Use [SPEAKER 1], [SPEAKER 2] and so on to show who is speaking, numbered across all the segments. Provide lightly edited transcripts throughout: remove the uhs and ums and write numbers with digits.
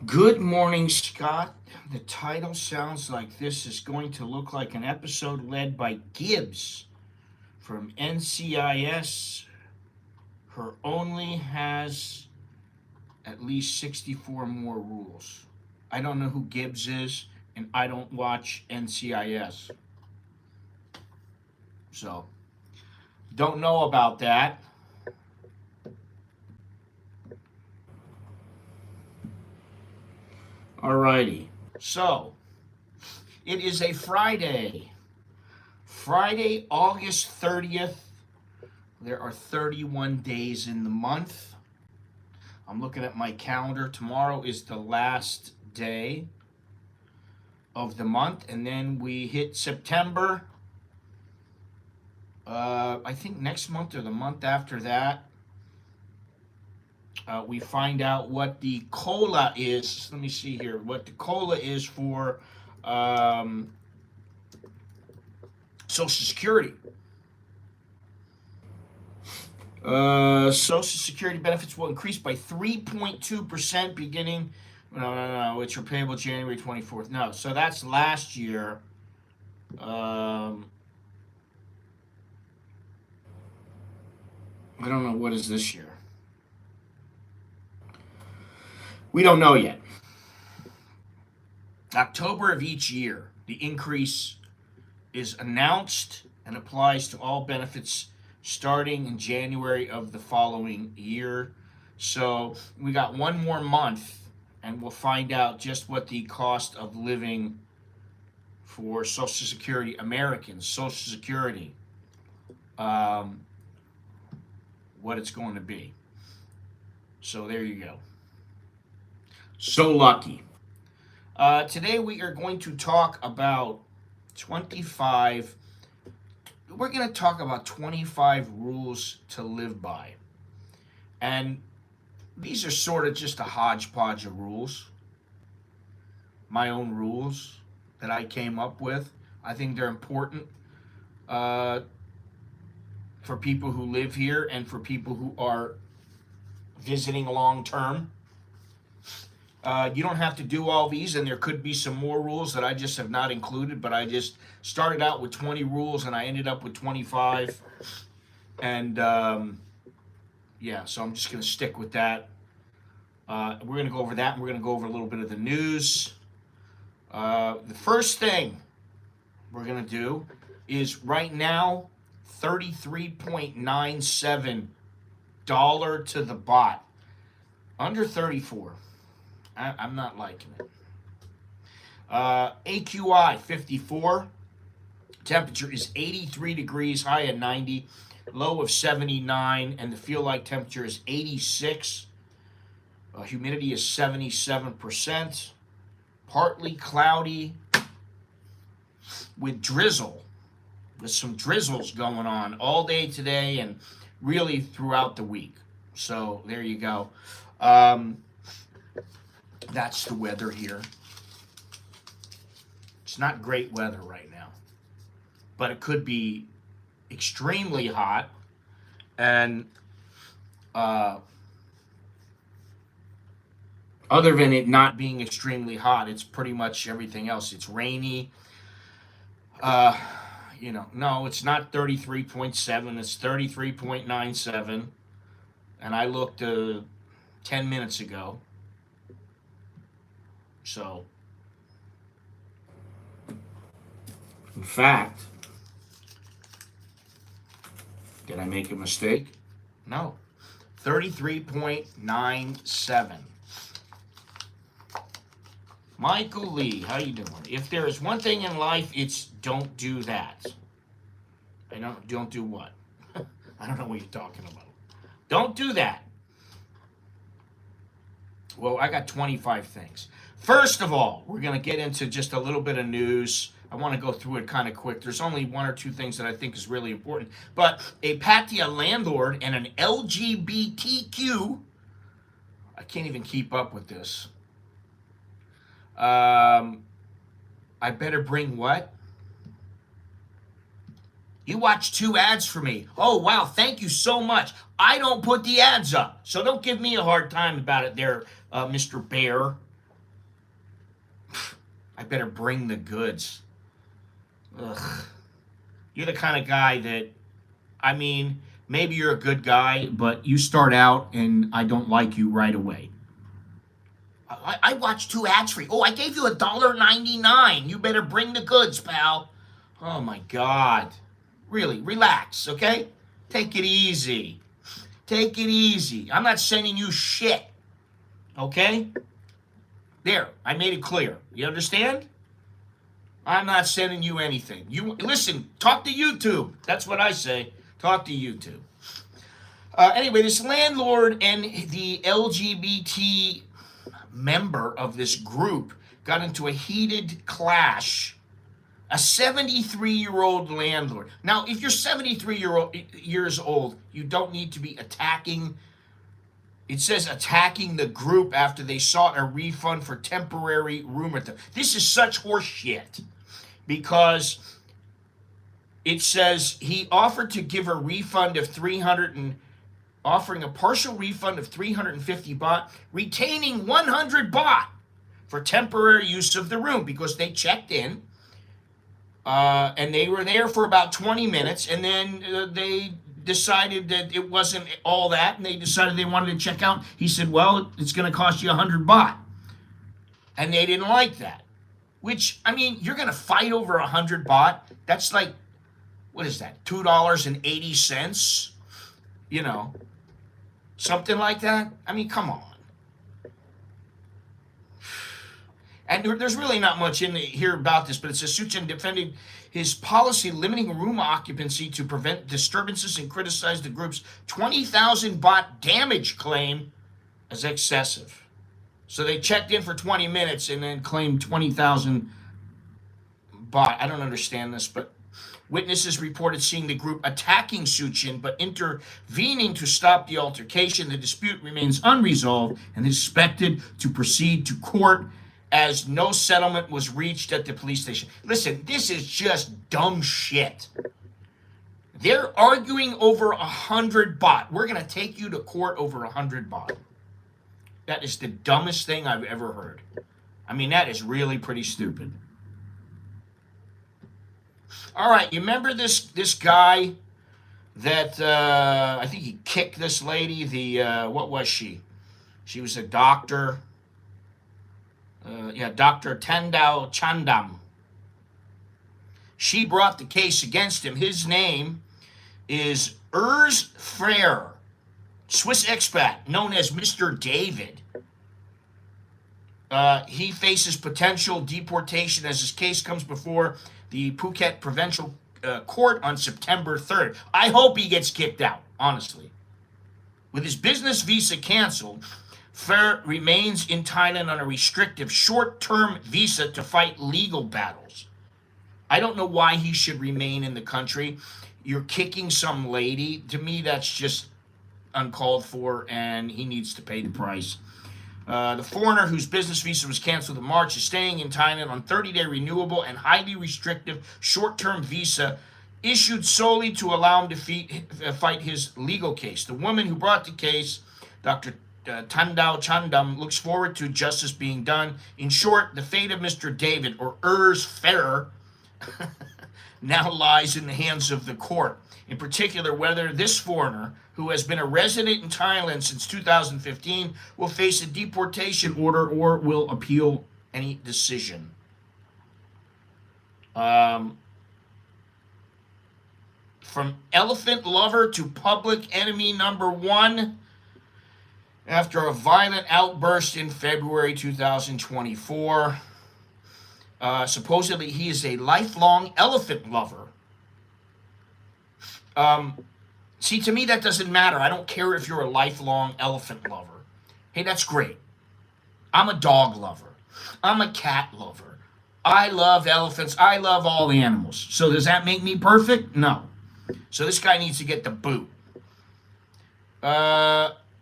[SPEAKER 1] Good morning, Scott. The title sounds like this is going to look like an episode led by Gibbs from NCIS. Her only has at least 64 more rules. I don't know who Gibbs is, and I don't watch NCIS. So, don't know about that. Alrighty. So, it is a Friday. Friday, August 30th. There are 31 days in the month. I'm looking at my calendar. Tomorrow is the last day of the month, and then we hit September. I think next month or the month after that, we find out what the COLA is. Let me see here. What the COLA is for um, Social Security. Social Security benefits will increase by 3.2% beginning, which are payable January 24th. No, so that's last year. Um, I don't know what is this year. We don't know yet. October of each year, the increase is announced and applies to all benefits starting in January of the following year. So we got one more month and we'll find out just what the cost of living for Social Security, Americans, Social Security, um, what it's going to be. So there you go. So lucky. Today we are going to talk about 25. We're going to talk about 25 rules to live by. And these are sort of just a hodgepodge of rules, my own rules that I came up with. I think they're important uh, for people who live here and for people who are visiting long term. You don't have to do all these, and there could be some more rules that I just have not included, but I just started out with 20 rules and I ended up with 25. And yeah, so I'm just going to stick with that. We're going to go over that, and we're going to go over a little bit of the news. The first thing we're going to do is right now, $33.97 to the bot. Under 34. I'm not liking it. AQI 54. Temperature is 83 degrees, high at 90, low of 79, and the feel like temperature is 86. Humidity is 77%. Partly cloudy with drizzle, with some drizzles going on all day today and really throughout the week. So there you go. That's the weather here. It's not great weather right now, but it could be extremely hot. And other than it not being extremely hot, it's pretty much everything else. It's rainy. Uh, no, it's not 33.7, it's 33.97. And I looked 10 minutes ago. So, in fact, did I make a mistake? No. 33.97. Michael Lee, how you doing? If there is one thing in life, it's don't do that. I don't do what? I don't know what you're talking about. Don't do that. Well, I got 25 things. First of all, we're going to get into just a little bit of news. I want to go through it kind of quick. There's only one or two things that I think is really important. But a Pattaya landlord and an LGBTQ, I can't even keep up with this. I better bring what? You watched 2 ads for me. Oh, wow. Thank you so much. I don't put the ads up. So don't give me a hard time about it there, Mr. Bear. I better bring the goods. Ugh. You're the kind of guy that, I mean, maybe you're a good guy, but you start out and I don't like you right away. I watched 2 ads for you. Oh, I gave you $1.99. You better bring the goods, pal. Oh my God. Really, relax, okay? Take it easy. Take it easy. I'm not sending you shit, okay? There, I made it clear. You understand? I'm not sending you anything. You listen. Talk to YouTube. That's what I say. Talk to YouTube. Anyway, this landlord and the LGBT member of this group got into a heated clash. A 73-year-old landlord. Now, if you're 73 years old, you don't need to be attacking. It says attacking the group after they sought a refund for temporary room rental. This is such horseshit because it says he offered to give a refund of 300 and offering a partial refund of 350 baht, retaining 100 baht for temporary use of the room because they checked in and they were there for about 20 minutes and then they decided that it wasn't all that and they decided they wanted to check out. He said, well, it's going to cost you 100 baht. And they didn't like that. Which, I mean, you're going to fight over 100 baht. That's like, what is that? $2.80? You know, something like that. I mean, come on. And there's really not much in here about this, but it says Suchin defended his policy limiting room occupancy to prevent disturbances and criticized the group's 20,000 baht damage claim as excessive. So they checked in for 20 minutes and then claimed 20,000 baht. I don't understand this, but witnesses reported seeing the group attacking Suchin but intervening to stop the altercation. The dispute remains unresolved and is expected to proceed to court as no settlement was reached at the police station. Listen, this is just dumb shit. They're arguing over 100 baht. We're going to take you to court over 100 baht. That is the dumbest thing I've ever heard. I mean, that is really pretty stupid. All right, you remember this guy that I think he kicked this lady? What was she? She was a doctor. Dr. Tandao Chandam. She brought the case against him. His name is Urs Frere, Swiss expat, known as Mr. David. He faces potential deportation as his case comes before the Phuket Provincial Court on September 3rd. I hope he gets kicked out, honestly. With his business visa canceled, Fer remains in Thailand on a restrictive short-term visa to fight legal battles. I don't know why he should remain in the country. You're kicking some lady. To me, that's just uncalled for, and he needs to pay the price. The foreigner whose business visa was canceled in March is staying in Thailand on 30-day renewable and highly restrictive short-term visa issued solely to allow him to fight his legal case. The woman who brought the case, Dr. Tandao Chandam, looks forward to justice being done. In short, the fate of Mr. David, or Urs Frere, now lies in the hands of the court. In particular, whether this foreigner, who has been a resident in Thailand since 2015, will face a deportation order or will appeal any decision. From elephant lover to public enemy number one, after a violent outburst in February 2024. Supposedly, he is a lifelong elephant lover. See, to me, that doesn't matter. I don't care if you're a lifelong elephant lover. Hey, that's great. I'm a dog lover. I'm a cat lover. I love elephants. I love all animals. So does that make me perfect? No. So this guy needs to get the boot.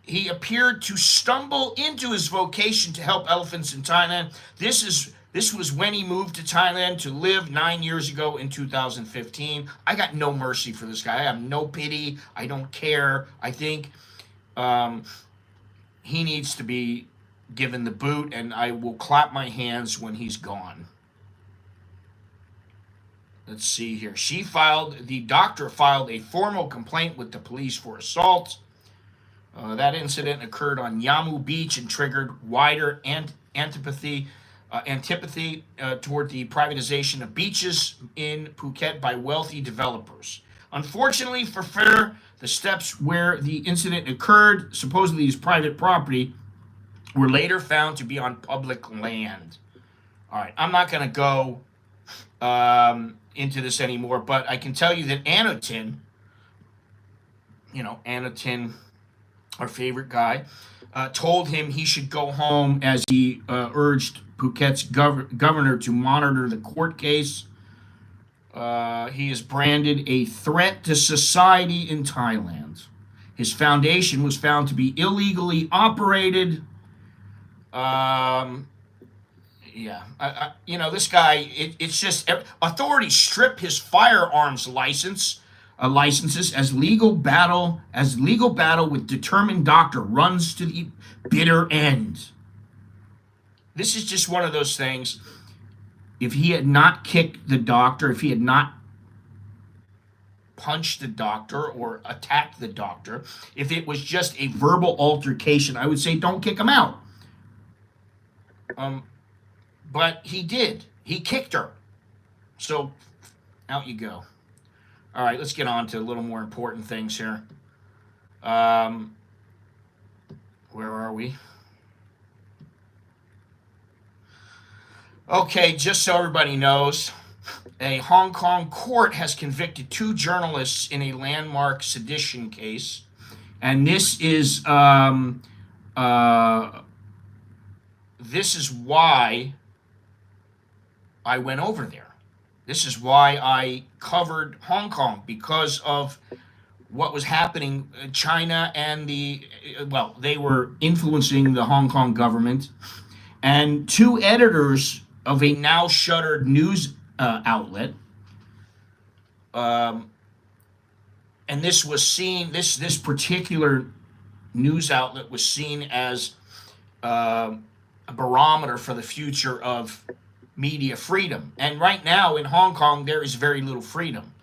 [SPEAKER 1] He appeared to stumble into his vocation to help elephants in Thailand. This was when he moved to Thailand to live 9 years ago in 2015. I got no mercy for this guy. I have no pity. I don't care. I think he needs to be given the boot, and I will clap my hands when he's gone. let's see here. The doctor filed a formal complaint with the police for assault. That incident occurred on Yamu Beach and triggered wider antipathy toward the privatization of beaches in Phuket by wealthy developers. Unfortunately for Fair, the steps where the incident occurred, supposedly his private property, were later found to be on public land. All right, I'm not going to go into this anymore, but I can tell you that Anutin, our favorite guy, told him he should go home as he urged Phuket's governor to monitor the court case. He is branded a threat to society in Thailand. His foundation was found to be illegally operated. This guy, it's just authorities strip his firearms licenses as legal battle with determined doctor runs to the bitter end. This is just one of those things. If he had not kicked the doctor, if he had not punched the doctor or attacked the doctor, if it was just a verbal altercation, I would say don't kick him out. But he did. He kicked her. So out you go. All right, let's get on to a little more important things here. Where are we? Okay, just so everybody knows, a Hong Kong court has convicted 2 journalists in a landmark sedition case. And this is why I went over there. This is why I covered Hong Kong, because of what was happening. China and they were influencing the Hong Kong government. And 2 editors of a now shuttered news outlet, and this was seen, this particular news outlet was seen as a barometer for the future of media freedom. And right now in Hong Kong, there is very little freedom.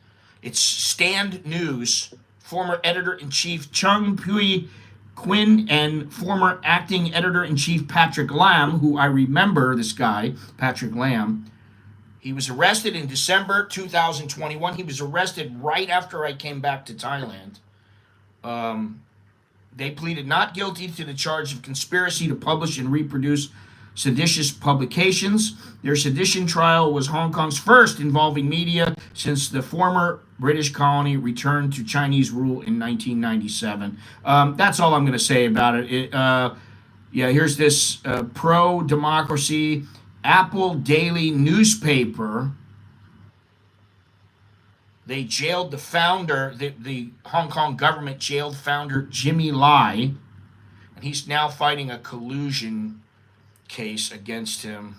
[SPEAKER 1] It's Stand News, former editor-in-chief Chung Pui Quinn and former acting editor-in-chief Patrick Lam, who I remember this guy, Patrick Lam. He was arrested in December 2021. He was arrested right after I came back to Thailand. They pleaded not guilty to the charge of conspiracy to publish and reproduce seditious publications. Their sedition trial was Hong Kong's first involving media since the former British colony returned to Chinese rule in 1997. That's all I'm going to say about it. Here's this pro-democracy Apple Daily newspaper. They jailed the founder, the Hong Kong government jailed founder Jimmy Lai, and he's now fighting a collusion case against him.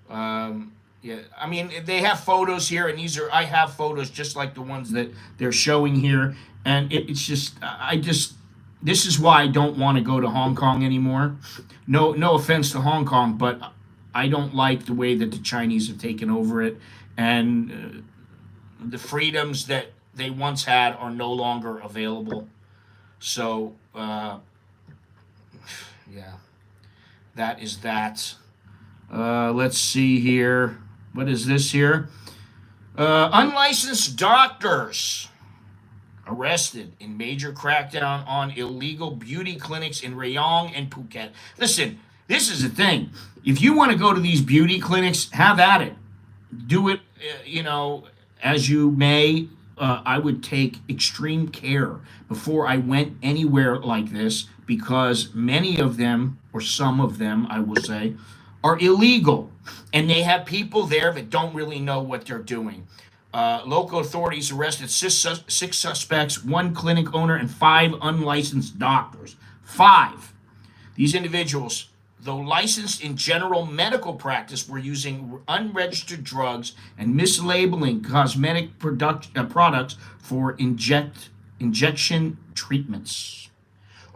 [SPEAKER 1] They have photos here, and I have photos just like the ones that they're showing here, and this is why I don't want to go to Hong Kong anymore. No offense to Hong Kong, but I don't like the way that the Chinese have taken over it, and the freedoms that they once had are no longer available. So, that is that. Let's see here. What is this here? Unlicensed doctors arrested in major crackdown on illegal beauty clinics in Rayong and Phuket. Listen, this is the thing. If you want to go to these beauty clinics, have at it. Do it, as you may. I would take extreme care before I went anywhere like this, because many of them, or some of them, I will say, are illegal. And they have people there that don't really know what they're doing. Local authorities arrested six suspects, 1 clinic owner, and 5 unlicensed doctors. 5. These individuals, though licensed in general medical practice, were using unregistered drugs and mislabeling cosmetic products for injection treatments.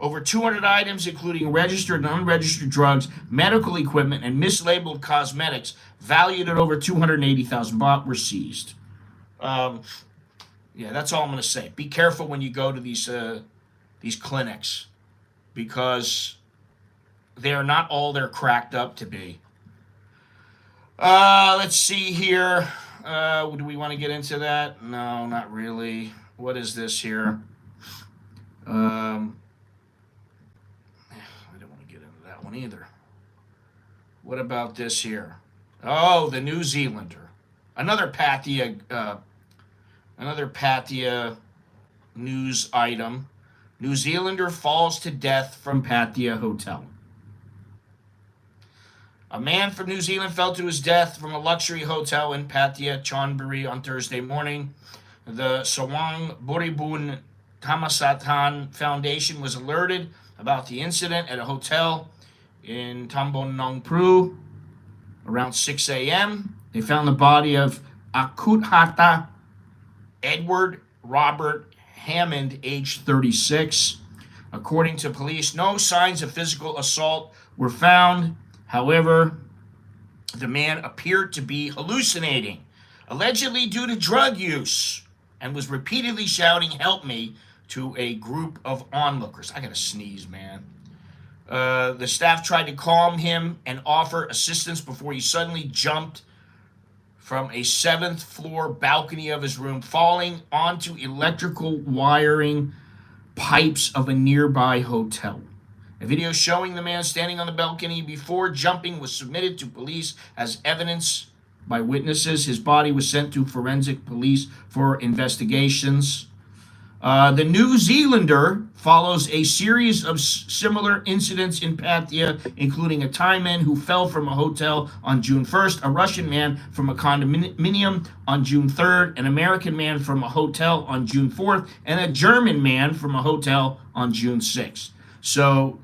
[SPEAKER 1] Over 200 items, including registered and unregistered drugs, medical equipment, and mislabeled cosmetics, valued at over 280,000 baht, were seized. Um, yeah, that's all I'm going to say. Be careful when you go to these clinics because they are not all they're cracked up to be. Let's see here. Do we want to get into that? No, not really. What is this here? I don't want to get into that one either. What about this here? Oh, the New Zealander. Another Pathia news item. New Zealander falls to death from Pathia hotel. A man from New Zealand fell to his death from a luxury hotel in Pathia, Chonburi on Thursday morning. The Sawang Buribun Tamasatan Foundation was alerted about the incident at a hotel in Tambon Nong Pru around 6 a.m. They found the body of Akuthata Edward Robert Hammond, age 36. According to police, no signs of physical assault were found. However, the man appeared to be hallucinating, allegedly due to drug use, and was repeatedly shouting, "Help me," to a group of onlookers. I gotta sneeze, man. The staff tried to calm him and offer assistance before he suddenly jumped from a 7th floor balcony of his room, falling onto electrical wiring pipes of a nearby hotel. A video showing the man standing on the balcony before jumping was submitted to police as evidence by witnesses. His body was sent to forensic police for investigations. The New Zealander follows a series of similar incidents in Pathia, including a Thai man who fell from a hotel on June 1st, a Russian man from a condominium on June 3rd, an American man from a hotel on June 4th, and a German man from a hotel on June 6th. So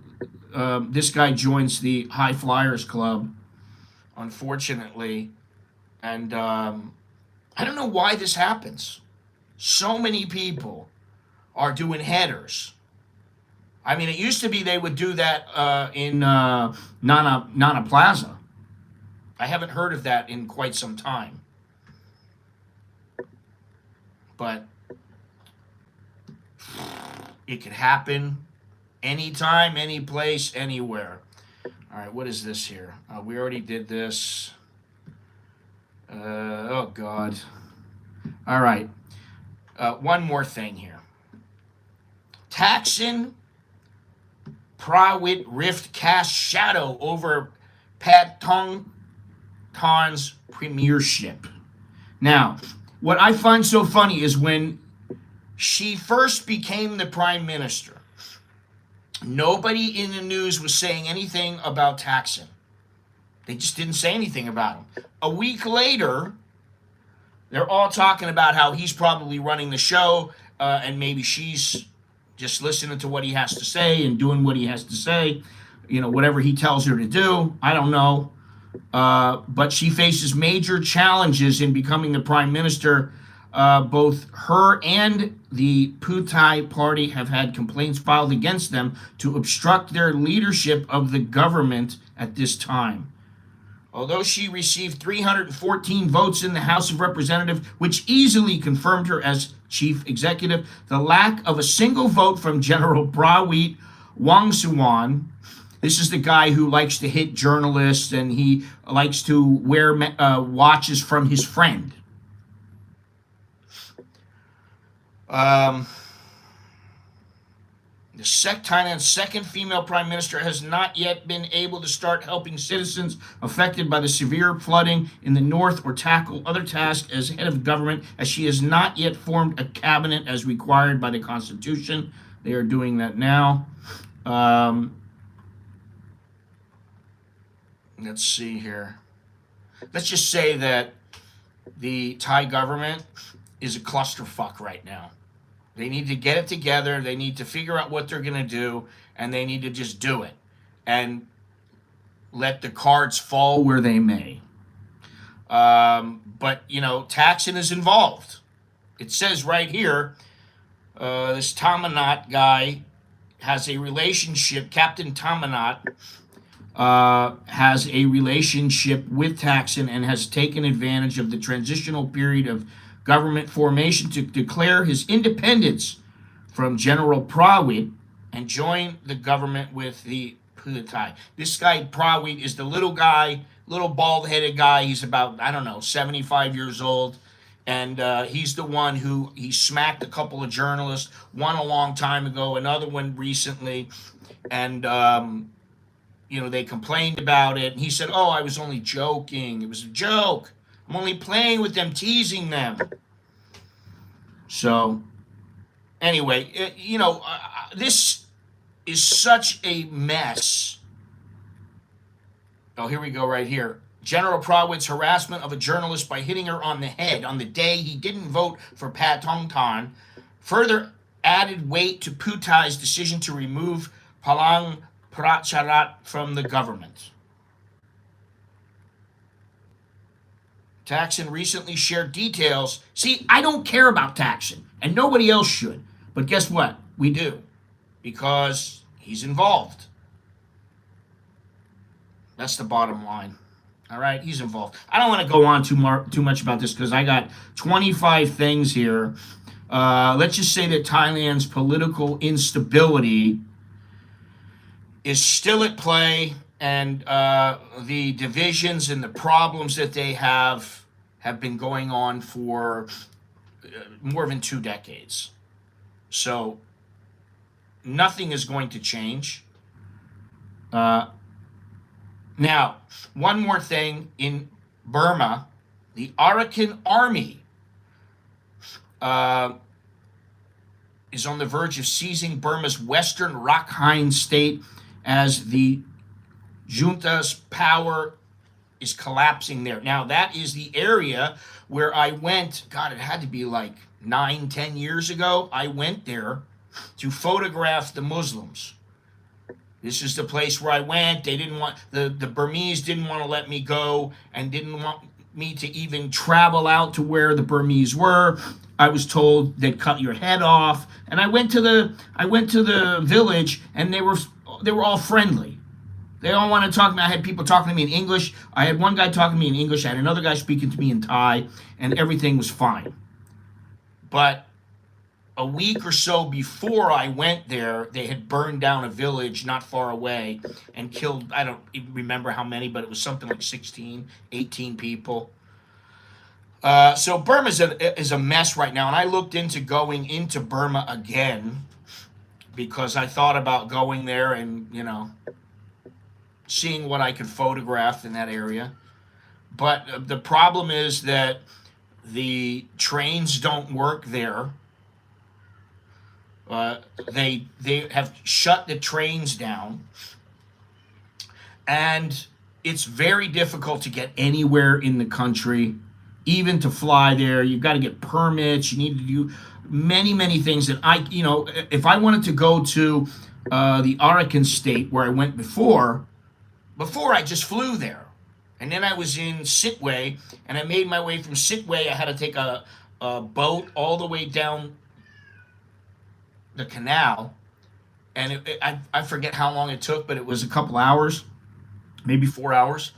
[SPEAKER 1] this guy joins the High Flyers Club, unfortunately. And I don't know why this happens. So many people are doing headers. I mean, it used to be they would do that in Nana Plaza. I haven't heard of that in quite some time. But it could happen anytime, any place, anywhere. All right, what is this here? We already did this. Oh, God. All right. One more thing here. Thaksin Prawit rift cast shadow over Pattongtarn's premiership. Now, what I find so funny is when she first became the prime minister, nobody in the news was saying anything about Thaksin. They just didn't say anything about him. A week later, they're all talking about how he's probably running the show, and maybe she's just listening to what he has to say and doing what he has to say, whatever he tells her to do. I don't know. But she faces major challenges in becoming the prime minister. Both her and the Putai party have had complaints filed against them to obstruct their leadership of the government at this time. Although she received 314 votes in the House of Representatives, which easily confirmed her as chief executive, the lack of a single vote from General Prawit Wongsuwan, this is the guy who likes to hit journalists and he likes to wear watches from his friend. Thailand's second female prime minister has not yet been able to start helping citizens affected by the severe flooding in the north or tackle other tasks as head of government, as she has not yet formed a cabinet as required by the Constitution. They are doing that now. Let's see here. Let's just say that the Thai government is a clusterfuck right now. They need to get it together. They need to figure out what they're going to do, and they need to just do it and let the cards fall where they may. But, Thaksin is involved. It says right here, this Tamanat guy has a relationship, Captain Tamanat has a relationship with Thaksin and has taken advantage of the transitional period of government formation to declare his independence from General Prawit and join the government with the Thai. This guy Prawit is the little guy, little bald-headed guy. He's about, I don't know, 75 years old. And he's the one who he smacked a couple of journalists, one a long time ago, another one recently. And, they complained about it. And he said, oh, I was only joking. It was a joke. I'm only playing with them, teasing them. So, anyway, this is such a mess. Oh, here we go right here. General Prawit's harassment of a journalist by hitting her on the head on the day he didn't vote for Pat Tongtan further added weight to Phutai's decision to remove Palang Pracharat from the government. Thaksin recently shared details. See, I don't care about Thaksin, and nobody else should. But guess what? We do. Because he's involved. That's the bottom line. All right, he's involved. I don't want to go on too much about this because I got 25 things here. Let's just say that Thailand's political instability is still at play, and the divisions and the problems that they have been going on for more than 2 decades. So nothing is going to change. Now, one more thing. In Burma, the Arakan Army is on the verge of seizing Burma's western Rakhine state as the junta's power is collapsing there. Now, that is the area where I went, God, it had to be like 9-10 years ago. I went there to photograph the Muslims. This is the place where I went. They didn't want, the Burmese didn't want to let me go and didn't want me to even travel out to where the Burmese were. I was told they'd cut your head off. And I went to the village, and they were all friendly. They all wanted to talk to me. I had people talking to me in English. I had one guy talking to me in English. I had another guy speaking to me in Thai, and everything was fine. But a week or so before I went there, they had burned down a village not far away and killed, I don't even remember how many, but it was something like 16, 18 people. So Burma is a mess right now, and I looked into going into Burma again because I thought about going there and, seeing what I could photograph in that area. But the problem is that the trains don't work there. They have shut the trains down, and it's very difficult to get anywhere in the country, even to fly there. You've got to get permits. You need to do many things that if I wanted to go to the Arakan state where I went before I just flew there. And then I was in Sitwe, and I made my way from Sitwe. I had to take a boat all the way down the canal, and I forget how long it took, but it was a couple hours, maybe 4 hours.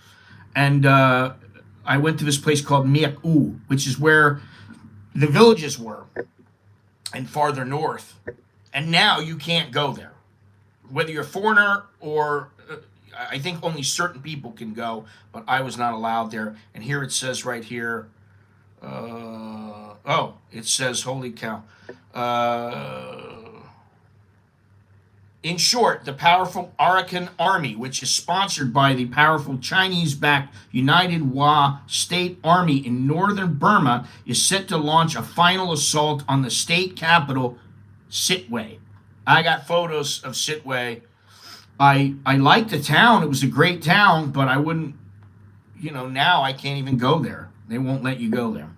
[SPEAKER 1] And I went to this place called Ep.2, which is where the villages were, and farther north. And now you can't go there, whether you're a foreigner or I think only certain people can go, but I was not allowed there. And here it says right here, it says, holy cow. In short, the powerful Arakan Army, which is sponsored by the powerful Chinese-backed United Wa State Army in northern Burma, is set to launch a final assault on the state capital, Sitwe. I got photos of Sitwe. I liked the town. It was a great town, but I wouldn't, now I can't even go there. They won't let you go there.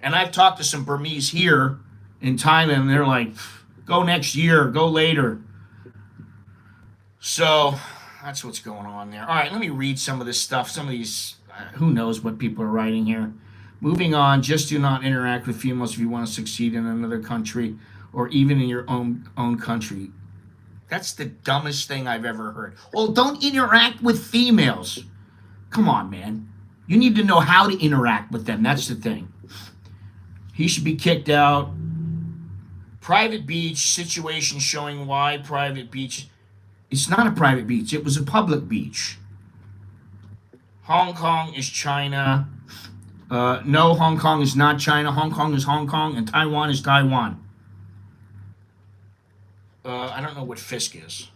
[SPEAKER 1] And I've talked to some Burmese here in Thailand, and they're like, go next year, go later. So that's what's going on there. All right, let me read some of this stuff. Some of these, who knows what people are writing here. Moving on, just do not interact with females if you want to succeed in another country or even in your own country. That's the dumbest thing I've ever heard. Well, don't interact with females. Come on, man. You need to know how to interact with them. That's the thing. He should be kicked out. Private beach situation showing why private beach. It's not a private beach. It was a public beach. Hong Kong is China. No, Hong Kong is not China. Hong Kong is Hong Kong, and Taiwan is Taiwan. I don't know what Fisk is.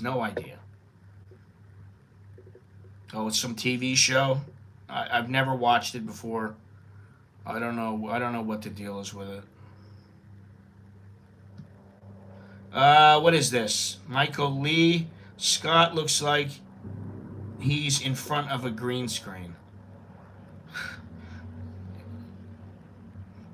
[SPEAKER 1] No idea. Oh, it's some TV show. I've never watched it before. I don't know. I don't know what the deal is with it. What is this? Michael Lee Scott looks like he's in front of a green screen.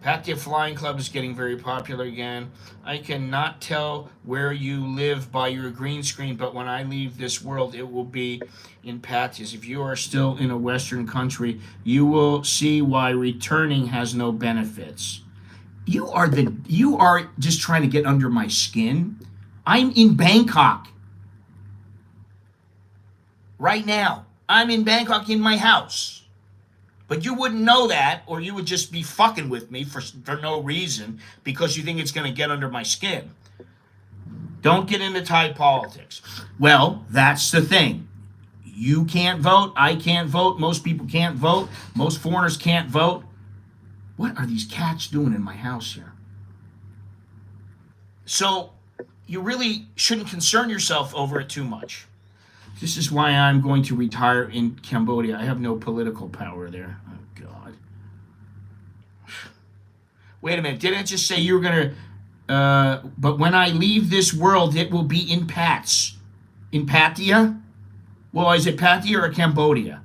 [SPEAKER 1] Pattaya Flying Club is getting very popular again. I cannot tell where you live by your green screen, but when I leave this world, it will be in Pattayas. If you are still in a Western country, you will see why returning has no benefits. You are just trying to get under my skin. I'm in Bangkok right now. I'm in Bangkok in my house. But you wouldn't know that, or you would just be fucking with me for no reason because you think it's going to get under my skin. Don't get into Thai politics. Well, that's the thing. You can't vote. I can't vote. Most people can't vote. Most foreigners can't vote. What are these cats doing in my house here? So you really shouldn't concern yourself over it too much. This is why I'm going to retire in Cambodia. I have no political power there. Oh, God. Wait a minute. Didn't it just say you were going to... but when I leave this world, it will be in Pats. In Pattaya? Well, is it Pattaya or Cambodia?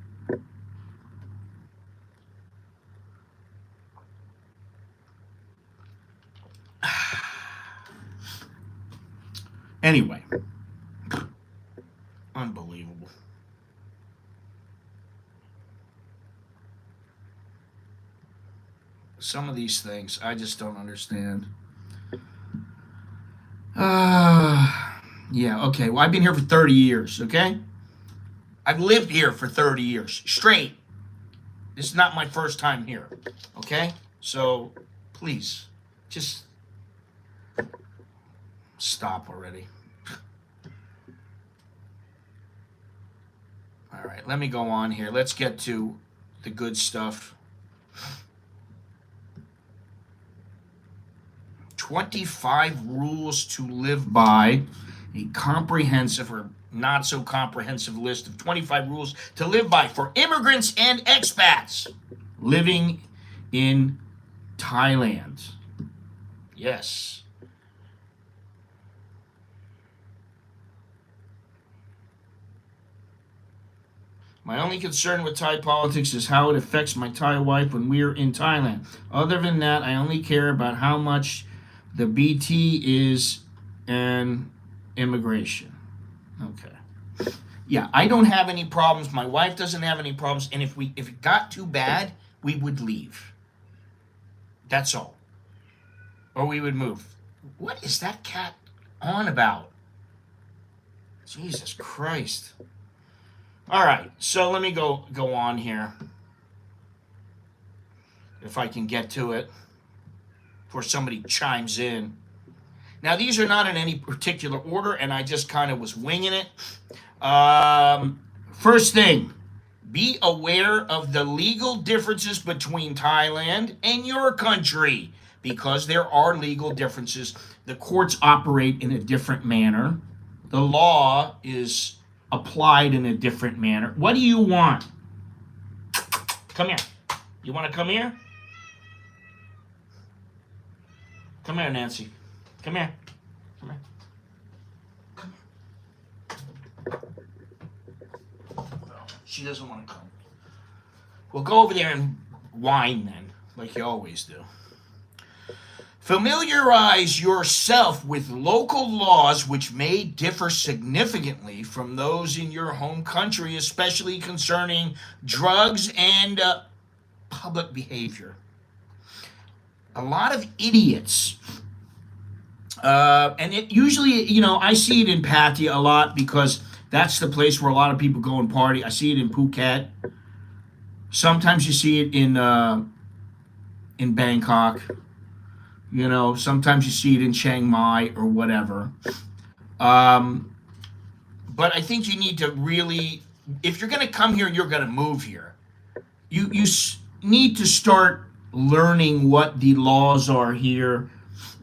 [SPEAKER 1] Anyway. Unbelievable. Some of these things I just don't understand. Yeah, okay. Well, I've been here for 30 years, okay? I've lived here for 30 years straight. This is not my first time here, okay? So, please, just stop already. All right, let me go on here. Let's get to the good stuff. 25 rules to live by, a comprehensive or not so comprehensive list of 25 rules to live by for immigrants and expats living in Thailand. Yes. My only concern with Thai politics is how it affects my Thai wife when we're in Thailand. Other than that, I only care about how much the BT is and immigration. Okay. Yeah, I don't have any problems. My wife doesn't have any problems. And if it got too bad, we would leave. That's all. Or we would move. What is that cat on about? Jesus Christ. All right, so let me go on here. If I can get to it before somebody chimes in. Now, these are not in any particular order, and I just kind of was winging it. First thing, be aware of the legal differences between Thailand and your country, because there are legal differences. The courts operate in a different manner. The law is applied in a different manner. What do you want? Come here. You want to come here? Come here, Nancy. Come here. Come here. Come here. She doesn't want to come. We'll go over there and whine then, like you always do. Familiarize yourself with local laws which may differ significantly from those in your home country, especially concerning drugs and public behavior. A lot of idiots, and it usually, I see it in Pattaya a lot because that's the place where a lot of people go and party. I see it in Phuket. Sometimes you see it in in Bangkok. You know, sometimes you see it in Chiang Mai or whatever. Um, but I think you need to really, if you're going to come here and you're going to move here, you need to start learning what the laws are here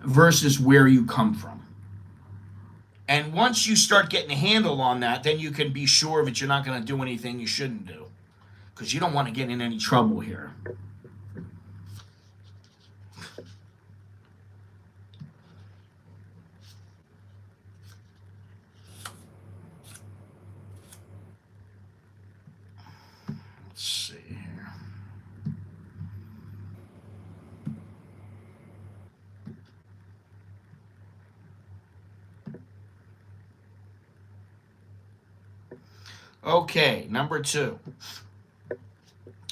[SPEAKER 1] versus where you come from. And once you start getting a handle on that, then you can be sure that you're not going to do anything you shouldn't do, because you don't want to get in any trouble here. Let's see here. Okay, number 2.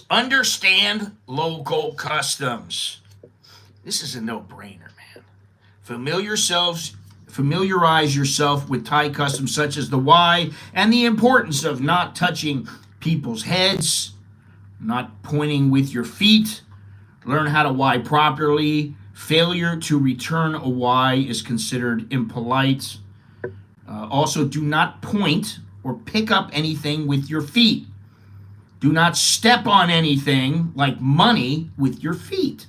[SPEAKER 1] Understand local customs. This is a no-brainer, man. Familiarize yourself with Thai customs such as the why and the importance of not touching people's heads, not pointing with your feet. Learn how to why properly. Failure to return a why is considered impolite. Also, do not point or pick up anything with your feet. Do not step on anything like money with your feet.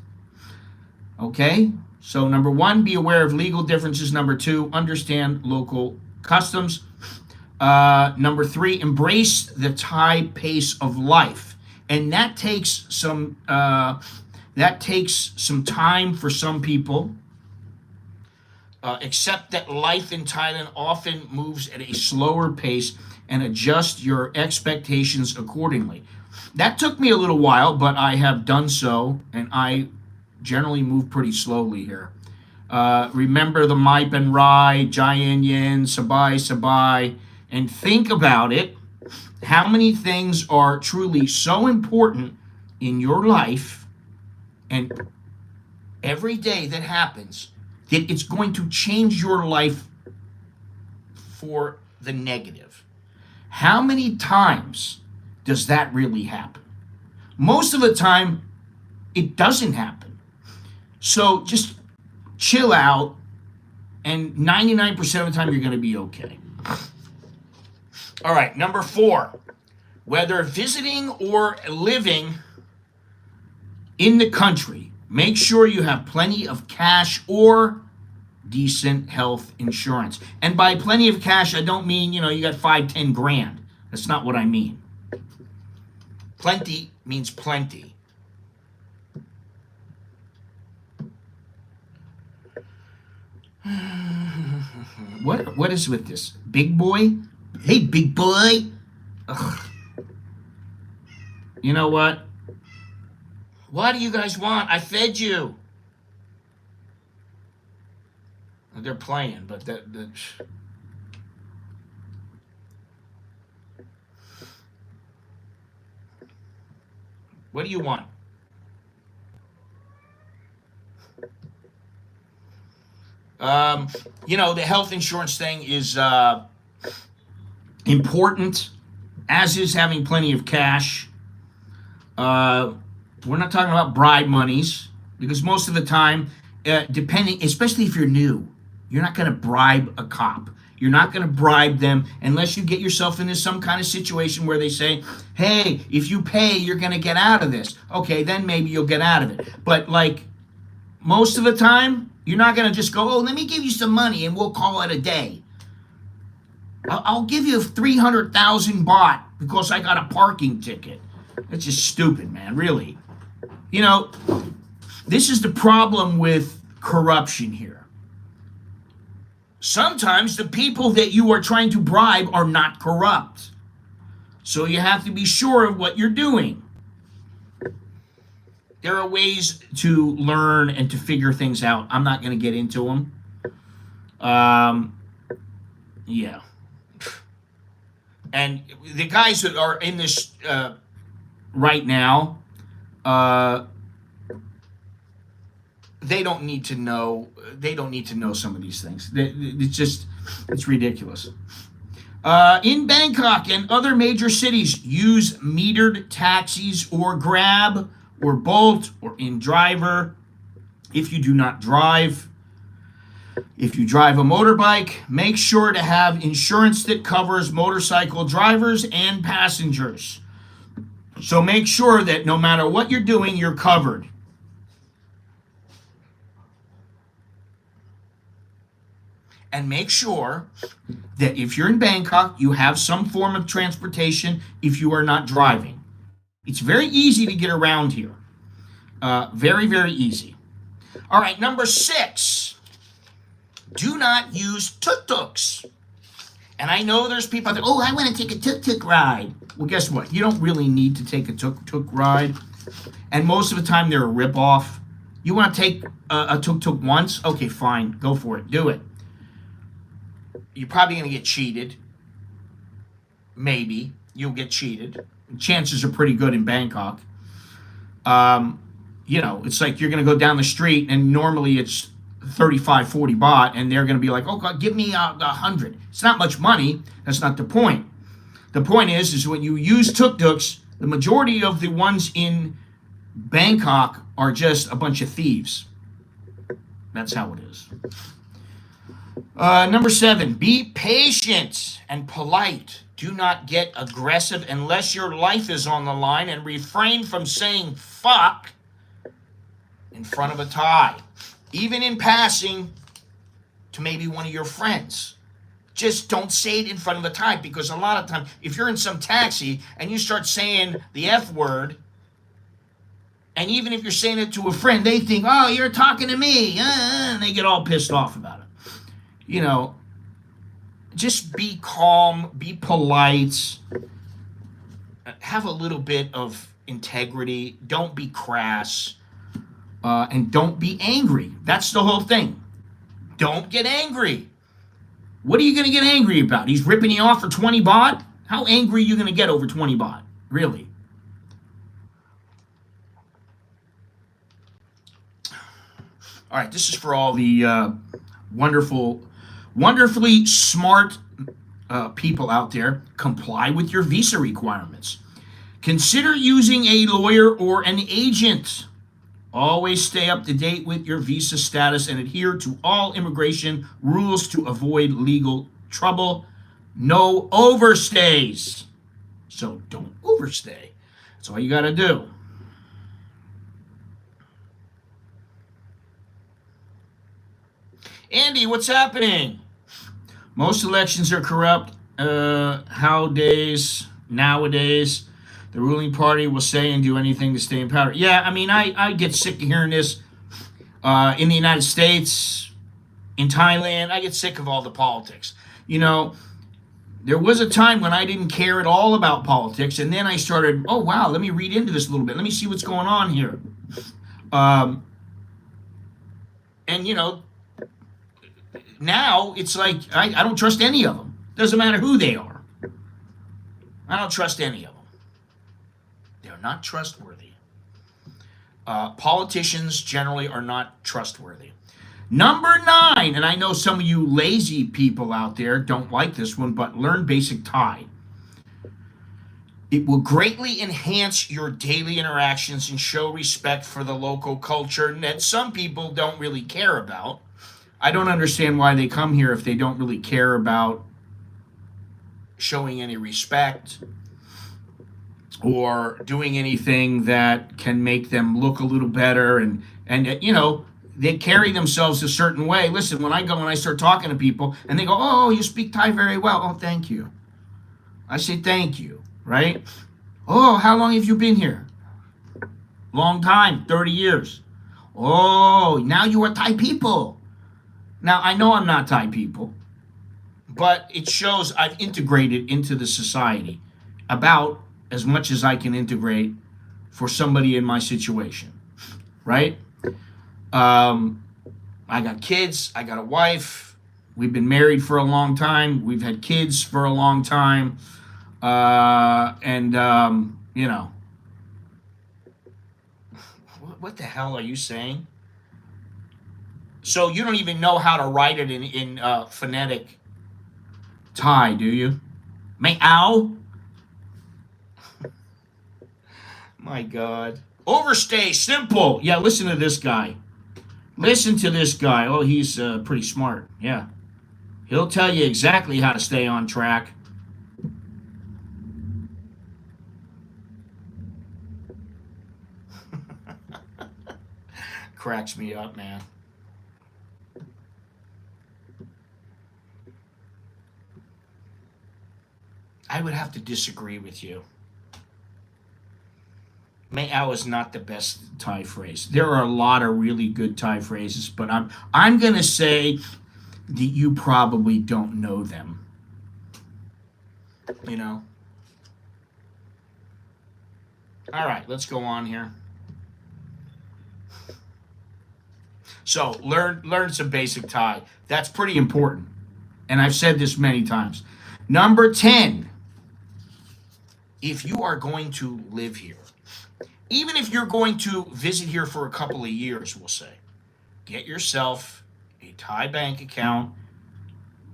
[SPEAKER 1] Okay? So number 1, be aware of legal differences. Number 2, understand local customs. Number 3, embrace the Thai pace of life. And that takes some time for some people. Accept that life in Thailand often moves at a slower pace and adjust your expectations accordingly. That took me a little while, but I have done so, and I generally move pretty slowly here. Remember the Maipan Rai, Jayan Yin, Sabai Sabai, and think about it. How many things are truly so important in your life and every day that happens that it's going to change your life for the negative? How many times does that really happen? Most of the time, it doesn't happen. So just chill out, and 99% of the time, you're going to be okay. All right, number 4. Whether visiting or living in the country, make sure you have plenty of cash or decent health insurance. And by plenty of cash, I don't mean, you got 5-10 grand. That's not what I mean. Plenty means plenty. What is with this? Big boy? Hey, big boy. Ugh. You know what? What do you guys want? I fed you. They're playing, but that. What do you want? The health insurance thing is important, as is having plenty of cash. We're not talking about bribe monies, because most of the time, depending, especially if you're new, you're not going to bribe a cop. You're not going to bribe them unless you get yourself into some kind of situation where they say, hey, if you pay, you're going to get out of this. Okay, then maybe you'll get out of it. But like most of the time, you're not going to just go, oh, let me give you some money and we'll call it a day. I'll give you 300,000 baht because I got a parking ticket. That's just stupid, man, really. This is the problem with corruption here. Sometimes the people that you are trying to bribe are not corrupt. So you have to be sure of what you're doing. There are ways to learn and to figure things out. I'm not going to get into them. Yeah. And the guys that are in this right now, they don't need to know. They don't need to know some of these things. It's ridiculous. In Bangkok and other major cities, use metered taxis or Grab or Bolt or InDriver. If you do not drive, if you drive a motorbike, make sure to have insurance that covers motorcycle drivers and passengers. So make sure that no matter what you're doing, you're covered. And make sure that if you're in Bangkok, you have some form of transportation if you are not driving. It's very easy to get around here. Very, very easy. All right, number 6. Do not use tuk-tuks. And I know there's people that, oh, I want to take a tuk-tuk ride. Well, guess what? You don't really need to take a tuk-tuk ride. And most of the time, they're a rip-off. You want to take a tuk-tuk once? Okay, fine. Go for it. Do it. You're probably going to get cheated. Maybe. You'll get cheated. Chances are pretty good in Bangkok. It's like you're going to go down the street, and normally it's 35, 40 baht, and they're going to be like, oh, God, give me 100. It's not much money. That's not the point. The point is when you use tuk-tuks, the majority of the ones in Bangkok are just a bunch of thieves. That's how it is. Number 7, be patient and polite. Do not get aggressive unless your life is on the line, and refrain from saying fuck in front of a Thai. Even in passing to maybe one of your friends. Just don't say it in front of a Thai, because a lot of times, if you're in some taxi and you start saying the F word, and even if you're saying it to a friend, they think, oh, you're talking to me, and they get all pissed off about it. Just be calm, be polite, have a little bit of integrity, don't be crass, and don't be angry. That's the whole thing. Don't get angry. What are you going to get angry about? He's ripping you off for 20 baht? How angry are you going to get over 20 baht? Really? All right, this is for all the wonderfully smart people out there. Comply with your visa requirements. Consider using a lawyer or an agent. Always stay up to date with your visa status and adhere to all immigration rules to avoid legal trouble. No overstays. So don't overstay. That's all you got to do. Andy, what's happening? Most elections are corrupt. Nowadays, the ruling party will say and do anything to stay in power. Yeah, I mean, I get sick of hearing this. In the United States, in Thailand, I get sick of all the politics. There was a time when I didn't care at all about politics, and then I started, oh, wow, let me read into this a little bit. Let me see what's going on here. Now it's like I don't trust any of them. Doesn't matter who they are. I don't trust any of them. They're not trustworthy. Politicians generally are not trustworthy. Number 9, and I know some of you lazy people out there don't like this one, but learn basic Thai. It will greatly enhance your daily interactions and show respect for the local culture that some people don't really care about. I don't understand why they come here if they don't really care about showing any respect or doing anything that can make them look a little better, and they carry themselves a certain way. Listen, when I go and I start talking to people and they go, oh, you speak Thai very well. Oh, thank you. I say thank you, right? Oh, how long have you been here? Long time, 30 years. Oh, now you are Thai people. Now, I know I'm not Thai people, but it shows I've integrated into the society about as much as I can integrate for somebody in my situation, right? I got kids. I got a wife. We've been married for a long time. We've had kids for a long time. What the hell are you saying? So you don't even know how to write it in phonetic Thai, do you? May ow? My God. Overstay, simple. Yeah, listen to this guy. Listen to this guy. Oh, he's pretty smart. Yeah. He'll tell you exactly how to stay on track. Cracks me up, man. I would have to disagree with you. Mayao is not the best Thai phrase. There are a lot of really good Thai phrases, but I'm gonna say that you probably don't know them. You know. All right, let's go on here. So learn some basic Thai. That's pretty important, and I've said this many times. Number 10. If you are going to live here, even if you're going to visit here for a couple of years, we'll say, get yourself a Thai bank account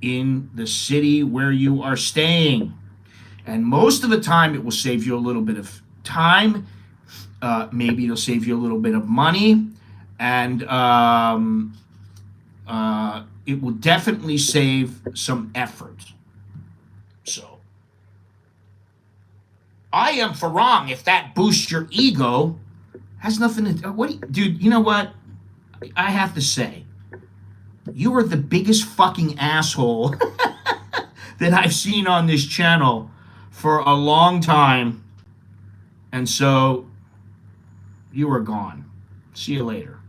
[SPEAKER 1] in the city where you are staying. And most of the time, it will save you a little bit of time. Maybe it'll save you a little bit of money. And it will definitely save some effort. So, I am for wrong if that boosts your ego. Has nothing to do. Dude, you know what? I have to say, you are the biggest fucking asshole that I've seen on this channel for a long time. And so, you are gone. See you later.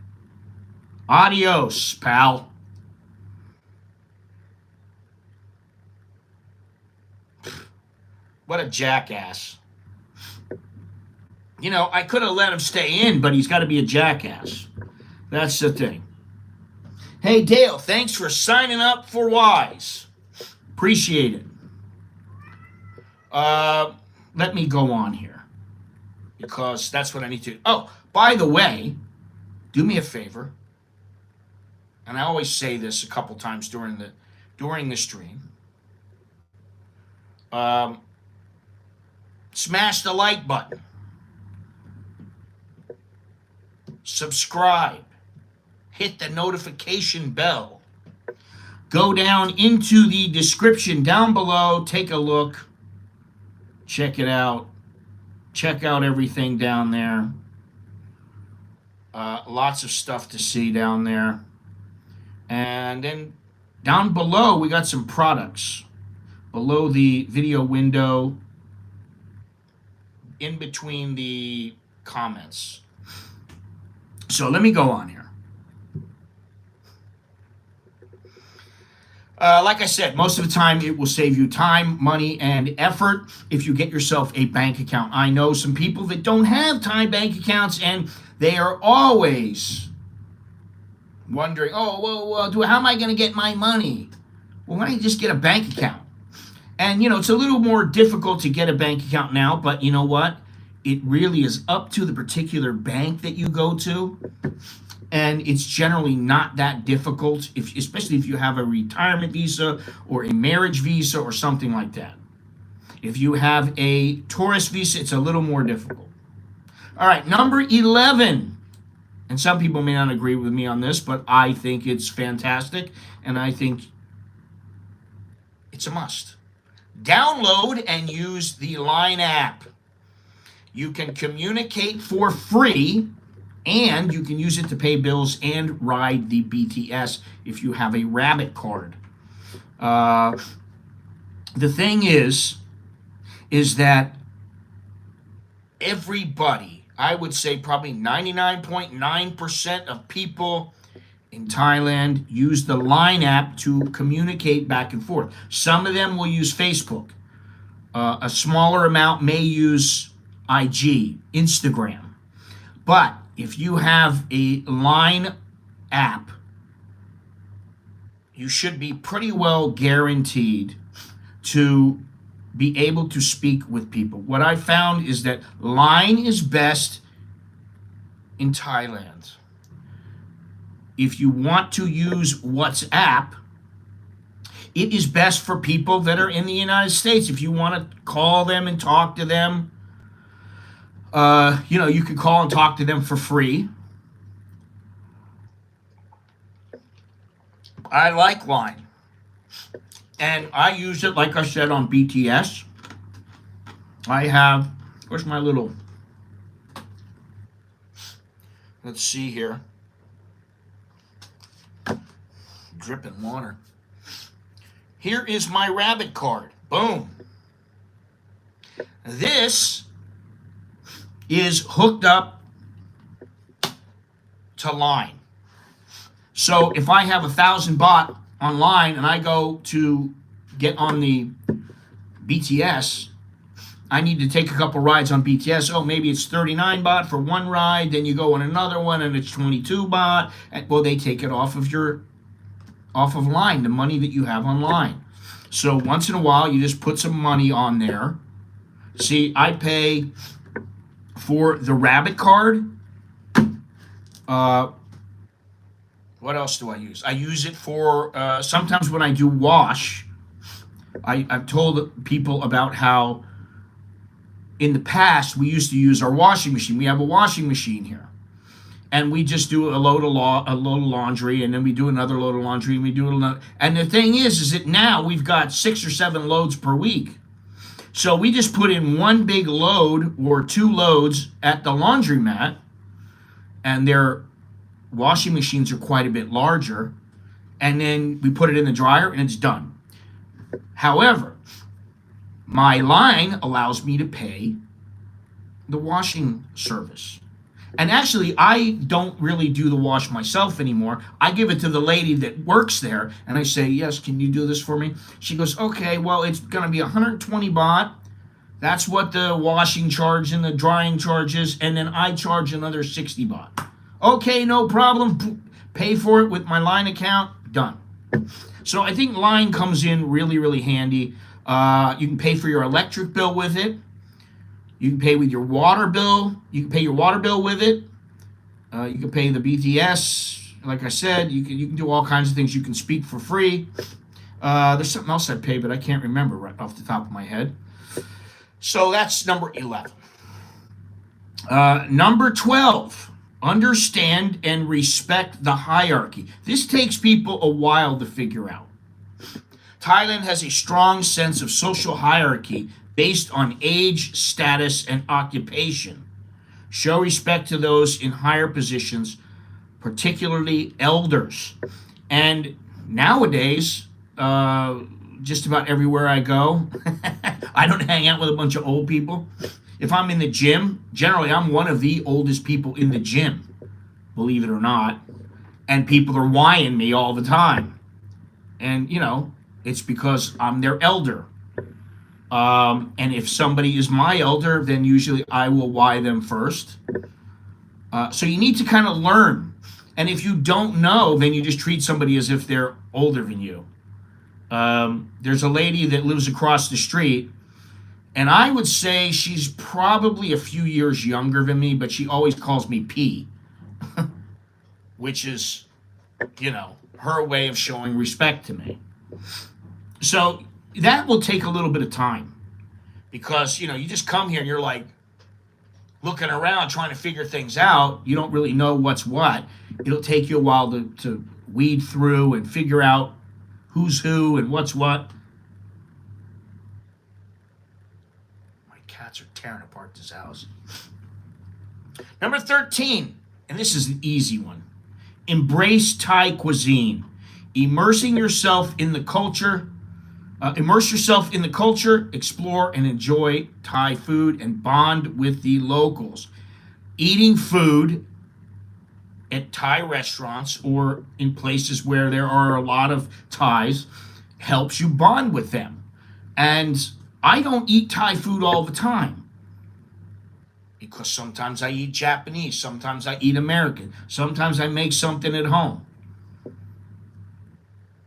[SPEAKER 1] Adios, pal. What a jackass. You know, I could have let him stay in, but he's got to be a jackass. That's the thing. Hey, Dale, thanks for signing up for Wise. Appreciate it. Let me go on here, because that's what I need to. Oh, by the way, do me a favor, and I always say this a couple times during the stream. Smash the like button. Subscribe. Hit the notification bell. Go down into the description down below. Take a look. Check it out. Check out everything down there. Lots of stuff to see down there. And then down below, we got some products. Below the video window, in between the comments. So let me go on here. Like I said, most of the time it will save you time, money, and effort if you get yourself a bank account. I know some people that don't have Thai bank accounts, and they are always wondering, oh, well, how am I going to get my money? Well, why don't you just get a bank account? And, you know, it's a little more difficult to get a bank account now, but you know what? It really is up to the particular bank that you go to. And it's generally not that difficult, especially if you have a retirement visa or a marriage visa or something like that. If you have a tourist visa, it's a little more difficult. All right, number 11. And some people may not agree with me on this, but I think it's fantastic, and I think it's a must. Download and use the Line app. You can communicate for free, and you can use it to pay bills and ride the BTS if you have a Rabbit card. The thing is that everybody, I would say probably 99.9% of people in Thailand use the Line app to communicate back and forth. Some of them will use Facebook. A smaller amount may use IG, Instagram. But if you have a Line app, you should be pretty well guaranteed to be able to speak with people. What I found is that Line is best in Thailand. If you want to use WhatsApp, it is best for people that are in the United States. If you want to call them and talk to them, You can call and talk to them for free. I like Line. And I use it, like I said, on BTS. I have, where's my little, let's see here. Dripping water. Here is my rabbit card. Boom. This is hooked up to Line. So if I have 1,000 baht online and I go to get on the BTS, I need to take a couple rides on BTS. Oh, maybe it's 39 baht for one ride. Then you go on another one and it's 22 baht. And, well, they take it off of Line, the money that you have online. So once in a while, you just put some money on there. See, I pay for the rabbit card. What else do I use? I use it for sometimes when I do wash. I've told people about how in the past we used to use our washing machine. We have a washing machine here, and we just do a load of laundry, and then we do another load of laundry, and we do another. And the thing is that now we've got 6 or 7 loads per week. So we just put in one big load or 2 loads at the laundromat, and their washing machines are quite a bit larger, and then we put it in the dryer and it's done. However, my Line allows me to pay the washing service. And actually, I don't really do the wash myself anymore. I give it to the lady that works there, and I say, yes, can you do this for me? She goes, okay, well, it's going to be 120 baht. That's what the washing charge and the drying charge is, and then I charge another 60 baht. Okay, no problem. Pay for it with my Line account. Done. So I think Line comes in really, really handy. You can pay for your electric bill with it. You can pay with your water bill. You can pay your water bill with it. You can pay the BTS. Like I said, you can do all kinds of things. You can speak for free. There's something else I pay, but I can't remember right off the top of my head. So that's number 11. Number 12. Understand and respect the hierarchy. This takes people a while to figure out. Thailand has a strong sense of social hierarchy based on age, status, and occupation. Show respect to those in higher positions, particularly elders. And nowadays, just about everywhere I go, I don't hang out with a bunch of old people. If I'm in the gym, generally I'm one of the oldest people in the gym, believe it or not. And people are whining me all the time. And, it's because I'm their elder. And if somebody is my elder, then usually I will why them first. So you need to kind of learn. And if you don't know, then you just treat somebody as if they're older than you. There's a lady that lives across the street, and I would say she's probably a few years younger than me, but she always calls me P, which is, her way of showing respect to me. So that will take a little bit of time because, you just come here and you're like looking around trying to figure things out. You don't really know what's what. It'll take you a while to weed through and figure out who's who and what's what. My cats are tearing apart this house. Number 13, and this is an easy one. Embrace Thai cuisine. Immerse yourself in the culture, explore and enjoy Thai food, and bond with the locals. Eating food at Thai restaurants or in places where there are a lot of Thais helps you bond with them. And I don't eat Thai food all the time because sometimes I eat Japanese, sometimes I eat American, sometimes I make something at home.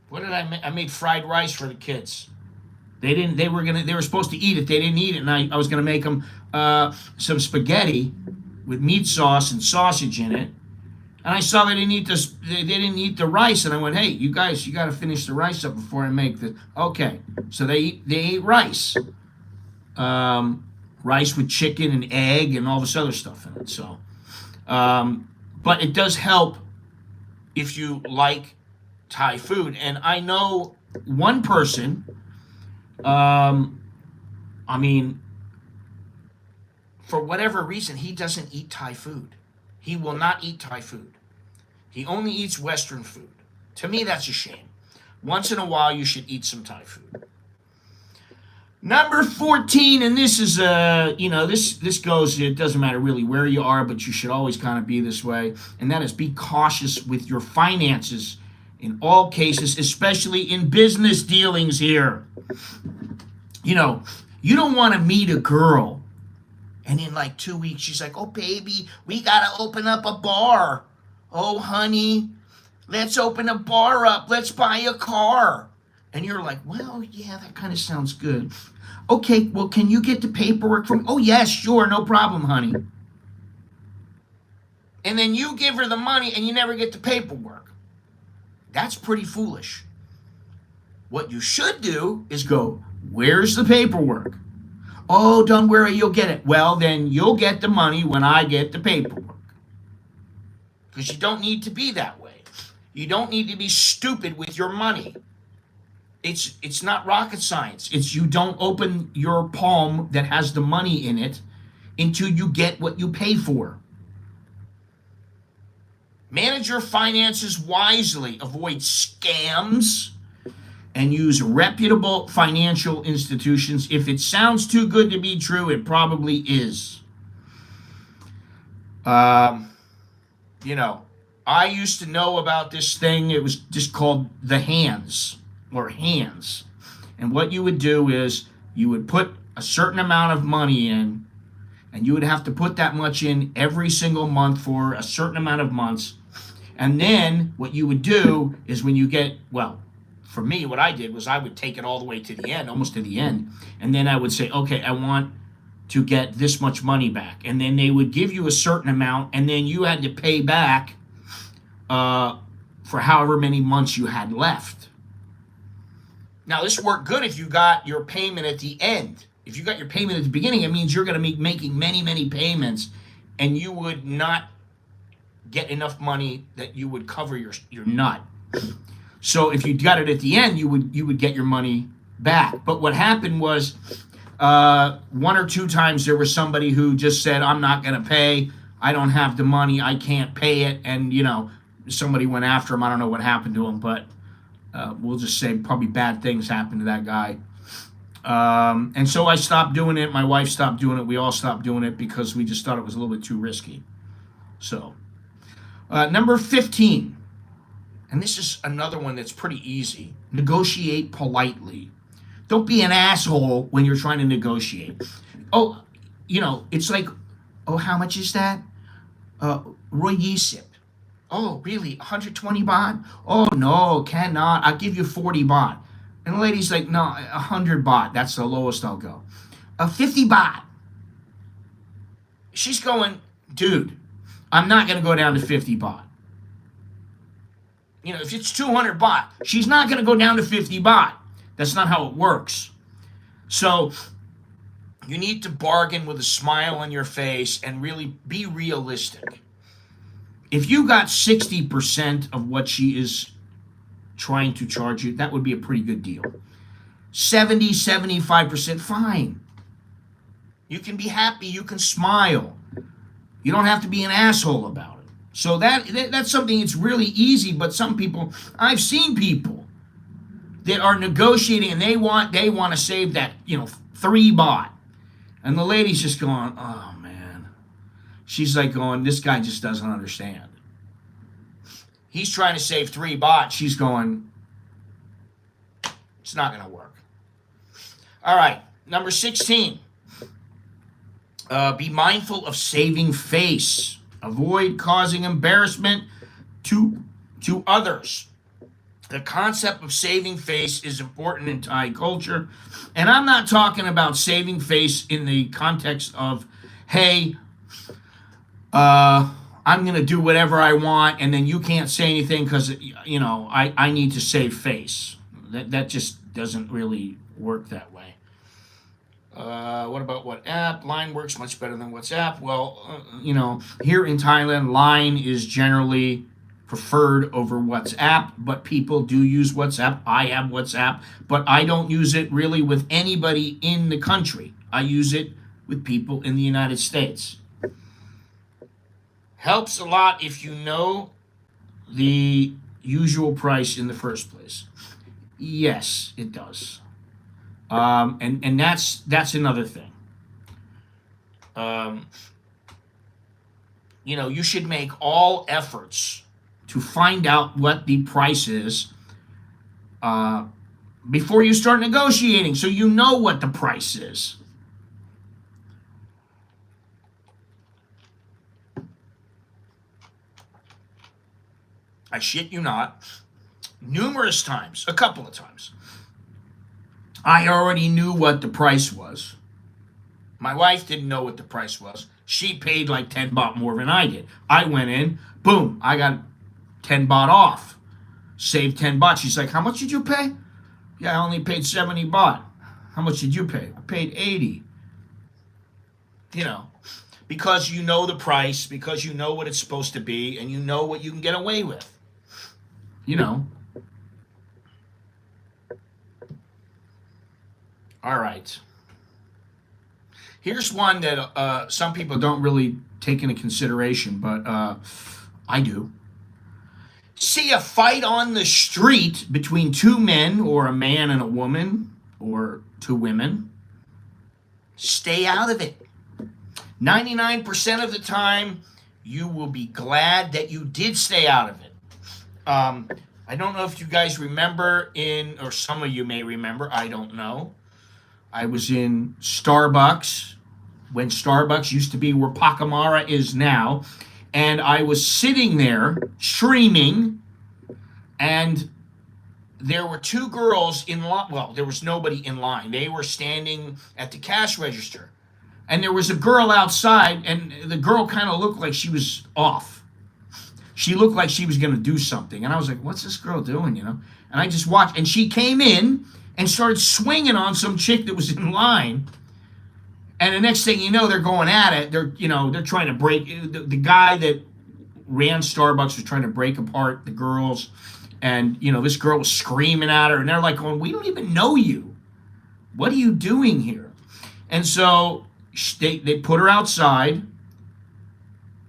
[SPEAKER 1] What did I make? I made fried rice for the kids. They were supposed to eat it. They didn't eat it, and I was gonna make them some spaghetti with meat sauce and sausage in it. And I saw they didn't eat this. They didn't eat the rice, and I went, "Hey, you guys, you got to finish the rice up before I make the." Okay, so they ate rice. rice with chicken and egg and all this other stuff in it. So, but it does help if you like Thai food. And I know one person, I mean, for whatever reason, he doesn't eat Thai food. He will not eat Thai food. He only eats Western food. To me, that's a shame. Once in a while, you should eat some Thai food. Number 14, and this is, this goes, it doesn't matter really where you are, but you should always kind of be this way, and that is be cautious with your finances in all cases, especially in business dealings here. You don't want to meet a girl, and in like 2 weeks, she's like, oh, baby, we got to open up a bar. Oh, honey, let's open a bar up. Let's buy a car. And you're like, well, yeah, that kind of sounds good. Okay, well, can you get the paperwork from? Oh, yes, sure, no problem, honey. And then you give her the money and you never get the paperwork. That's pretty foolish. What you should do is go, where's the paperwork? Oh, don't worry, you'll get it. Well, then you'll get the money when I get the paperwork. Because you don't need to be that way. You don't need to be stupid with your money. It's not rocket science. It's you don't open your palm that has the money in it until you get what you pay for. Manage your finances wisely. Avoid scams and use reputable financial institutions. If it sounds too good to be true, it probably is. I used to know about this thing. It was just called the hands. Or hands. And what you would do is you would put a certain amount of money in, and you would have to put that much in every single month for a certain amount of months. And then what you would do is when you get, well, for me, what I did was I would take it all the way to the end, almost to the end. And then I would say, okay, I want to get this much money back. And then they would give you a certain amount, and then you had to pay back for however many months you had left. Now, this worked good if you got your payment at the end. If you got your payment at the beginning, it means you're going to be making many, many payments, and you would not get enough money that you would cover your nut. So if you got it at the end, you would get your money back. But what happened was 1 or 2 times there was somebody who just said, I'm not going to pay. I don't have the money. I can't pay it. And, somebody went after him. I don't know what happened to him, but we'll just say probably bad things happened to that guy. And so I stopped doing it. My wife stopped doing it. We all stopped doing it because we just thought it was a little bit too risky. So, number 15. And this is another one that's pretty easy. Negotiate politely. Don't be an asshole when you're trying to negotiate. Oh, it's like, oh, how much is that? Roy Yisip. Oh, really? 120 baht? Oh, no, cannot. I'll give you 40 baht. And the lady's like, no, 100 baht. That's the lowest I'll go. 50 baht. She's going, dude, I'm not going to go down to 50 baht. If it's 200 baht, she's not going to go down to 50 baht. That's not how it works. So you need to bargain with a smile on your face and really be realistic. If you got 60% of what she is trying to charge you, that would be a pretty good deal. 70, 75%, fine. You can be happy, you can smile. You don't have to be an asshole about it. So that's something that's really easy, but some people, I've seen people that are negotiating and they want to save that, 3 baht. And the lady's just going, oh man. She's like going, this guy just doesn't understand. He's trying to save 3 baht. She's going, it's not going to work. All right, number 16. Be mindful of saving face. Avoid causing embarrassment to others. The concept of saving face is important in Thai culture. And I'm not talking about saving face in the context of, hey, I'm going to do whatever I want and then you can't say anything because, I need to save face. That just doesn't really work that way. What about WhatsApp? Line works much better than WhatsApp. Well, here in Thailand, Line is generally preferred over WhatsApp, but people do use WhatsApp. I have WhatsApp, but I don't use it really with anybody in the country. I use it with people in the United States. Helps a lot if you know the usual price in the first place. Yes, it does. And that's another thing. Um, you should make all efforts to find out what the price is uh, before you start negotiating, so you know what the price is. I shit you not, numerous times, a couple of times, I already knew what the price was. My wife didn't know what the price was. She paid like 10 baht more than I did. I went in, boom, I got 10 baht off. Saved 10 baht. She's like, how much did you pay? Yeah, I only paid 70 baht. How much did you pay? I paid 80. You know, because you know the price, because you know what it's supposed to be, and you know what you can get away with. You know. All right. Here's one that some people don't really take into consideration, but I do. See a fight on the street between two men, or a man and a woman, or two women. Stay out of it. 99% of the time, you will be glad that you did stay out of it. I don't know if you guys remember or some of you may remember, I don't know. I was in Starbucks when Starbucks used to be where Pacamara is now. And I was sitting there streaming, and there were two girls in line. Well, there was nobody in line. They were standing at the cash register. And there was a girl outside, and the girl kind of looked like she was off. She looked like she was going to do something. And I was like, what's this girl doing, And I just watched. And she came in and started swinging on some chick that was in line. And the next thing you know, they're going at it. They're trying to break. The guy that ran Starbucks was trying to break apart the girls. And, this girl was screaming at her. And they're like going, we don't even know you. What are you doing here? And so they put her outside.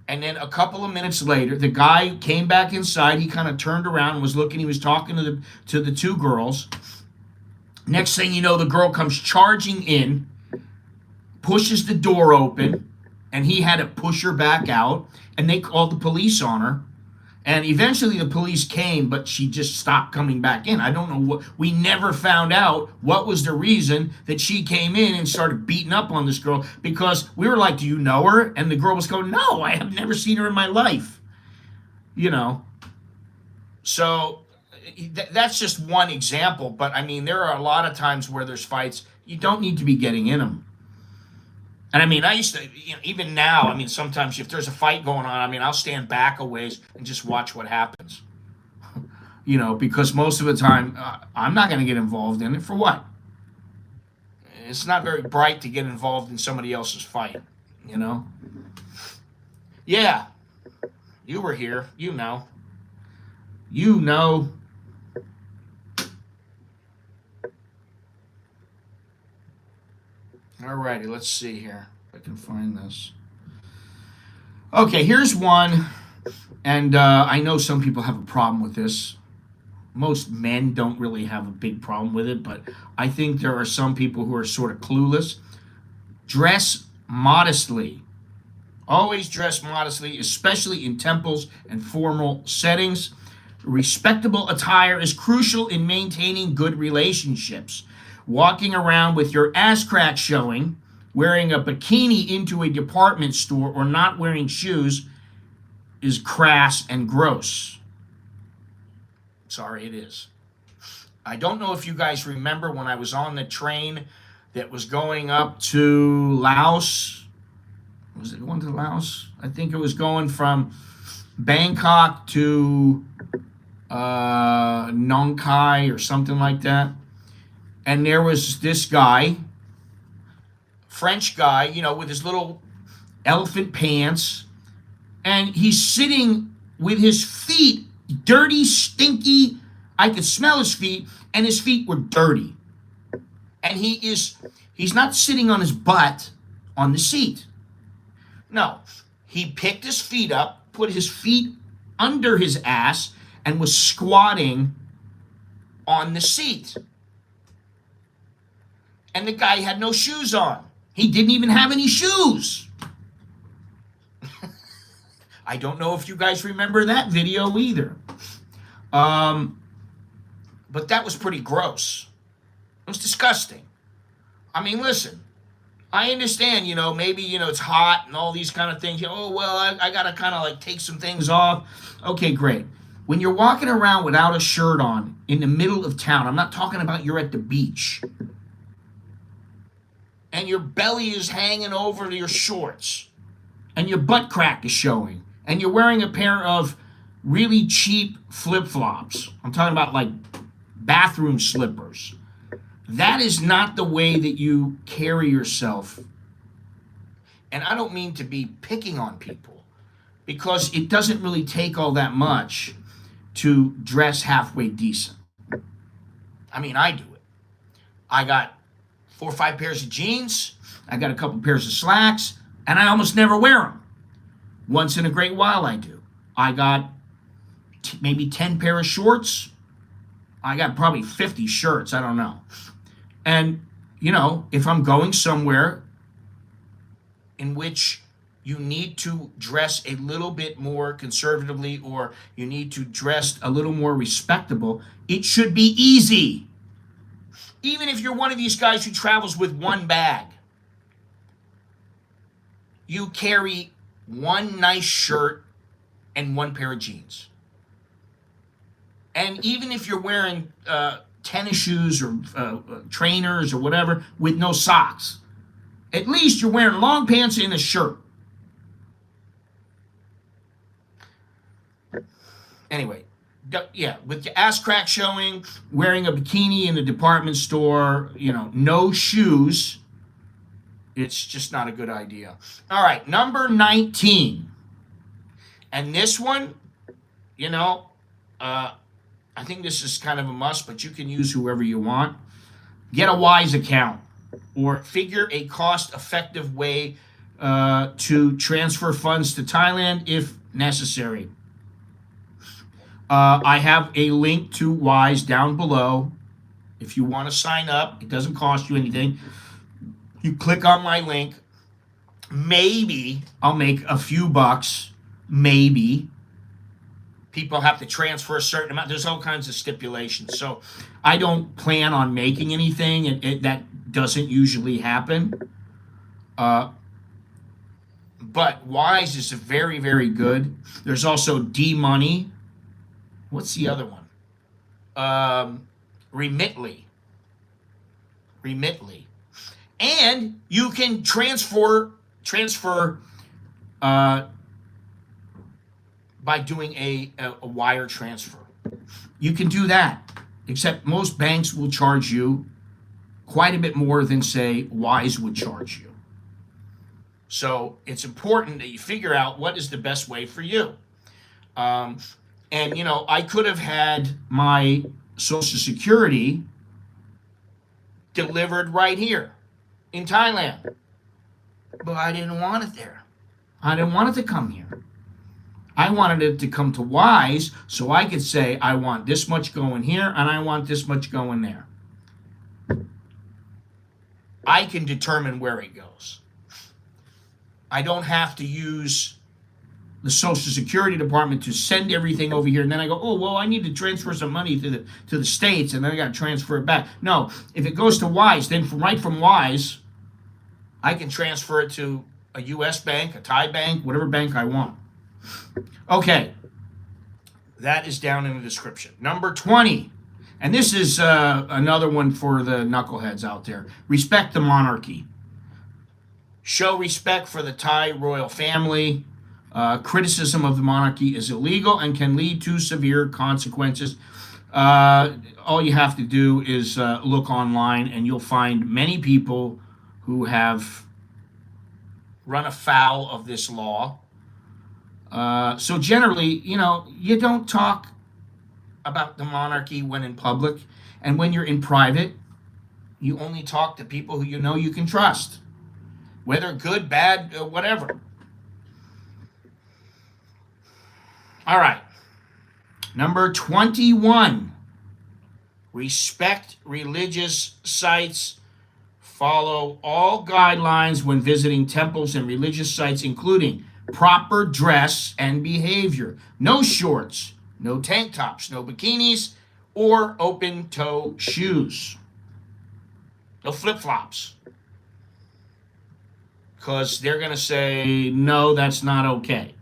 [SPEAKER 1] And then a couple of minutes later, the guy came back inside. He kind of turned around and was looking. He was talking to the two girls. Next thing you know, the girl comes charging in, pushes the door open, and he had to push her back out. And they called the police on her. And eventually the police came, but she just stopped coming back in. I don't know what. We never found out what was the reason that she came in and started beating up on this girl, because we were like, do you know her? And the girl was going, no, I have never seen her in my life. So that's just one example. But I mean, there are a lot of times where there's fights. You don't need to be getting in them. And I mean, I used to, even now, I mean, sometimes if there's a fight going on, I mean, I'll stand back a ways and just watch what happens. Because most of the time, I'm not going to get involved in it. For what? It's not very bright to get involved in somebody else's fight, Yeah, you were here. You know. Alrighty, let's see here if I can find this. Okay, here's one, and I know some people have a problem with this. Most men don't really have a big problem with it, but I think there are some people who are sort of clueless. Dress modestly. Always dress modestly, especially in temples and formal settings. Respectable attire is crucial in maintaining good relationships. Walking around with your ass crack showing, wearing a bikini into a department store, or not wearing shoes is crass and gross. Sorry, it is. I don't know if you guys remember when I was on the train that was going up to Laos. Was it going to Laos? I think it was going from Bangkok to Nong Khai or something like that. And there was this guy French guy, with his little elephant pants, and he's sitting with his feet dirty, stinky. I could smell his feet, and his feet were dirty. And he's not sitting on his butt on the seat. No, he picked his feet up, put his feet under his ass, and was squatting on the seat. And the guy had no shoes on. He didn't even have any shoes. I don't know if you guys remember that video either. But that was pretty gross. It was disgusting. I mean, listen, I understand, maybe, it's hot and all these kind of things. Oh, well, I got to kind of like take some things off. Okay, great. When you're walking around without a shirt on in the middle of town, I'm not talking about you're at the beach, and your belly is hanging over your shorts, and your butt crack is showing, and you're wearing a pair of really cheap flip-flops. I'm talking about like bathroom slippers. That is not the way that you carry yourself. And I don't mean to be picking on people, because it doesn't really take all that much to dress halfway decent. I mean, I do it. I got 4 or 5 pairs of jeans. I got a couple pairs of slacks, and I almost never wear them. Once in a great while I do. I got maybe 10 pair of shorts. I got probably 50 shirts. I don't know. And, if I'm going somewhere in which you need to dress a little bit more conservatively, or you need to dress a little more respectable, it should be easy. Even if you're one of these guys who travels with one bag, you carry one nice shirt and 1 pair of jeans. And even if you're wearing tennis shoes or trainers or whatever with no socks, at least you're wearing long pants and a shirt. Anyway, yeah, with your ass crack showing, wearing a bikini in the department store, no shoes, it's just not a good idea. All right, number 19. And this one, I think this is kind of a must, but you can use whoever you want. Get a Wise account, or figure a cost-effective way to transfer funds to Thailand if necessary. I have a link to Wise down below. If you want to sign up, it doesn't cost you anything. You click on my link. Maybe I'll make a few bucks. Maybe. People have to transfer a certain amount. There's all kinds of stipulations. So I don't plan on making anything. That doesn't usually happen. But Wise is very, very good. There's also D-Money. What's the other one? Remitly. And you can transfer by doing a wire transfer. You can do that, except most banks will charge you quite a bit more than, say, Wise would charge you. So it's important that you figure out what is the best way for you. And, I could have had my Social Security delivered right here in Thailand. But I didn't want it there. I didn't want it to come here. I wanted it to come to Wise so I could say, I want this much going here and I want this much going there. I can determine where it goes. I don't have to use the Social Security Department to send everything over here, and then I go, oh, well, I need to transfer some money to the States, and then I got to transfer it back. No, if it goes to Wise, then right from Wise, I can transfer it to a U.S. bank, a Thai bank, whatever bank I want. Okay, that is down in the description. Number 20, and this is another one for the knuckleheads out there. Respect the monarchy. Show respect for the Thai royal family. Criticism of the monarchy is illegal and can lead to severe consequences. All you have to do is look online, and you'll find many people who have run afoul of this law. So generally, you don't talk about the monarchy when in public, and when you're in private, you only talk to people who you know you can trust, whether good, bad, whatever. All right. Number 21. Respect religious sites. Follow all guidelines when visiting temples and religious sites, including proper dress and behavior. No shorts, no tank tops, no bikinis, or open-toe shoes. No flip-flops. Because they're going to say, no, that's not okay.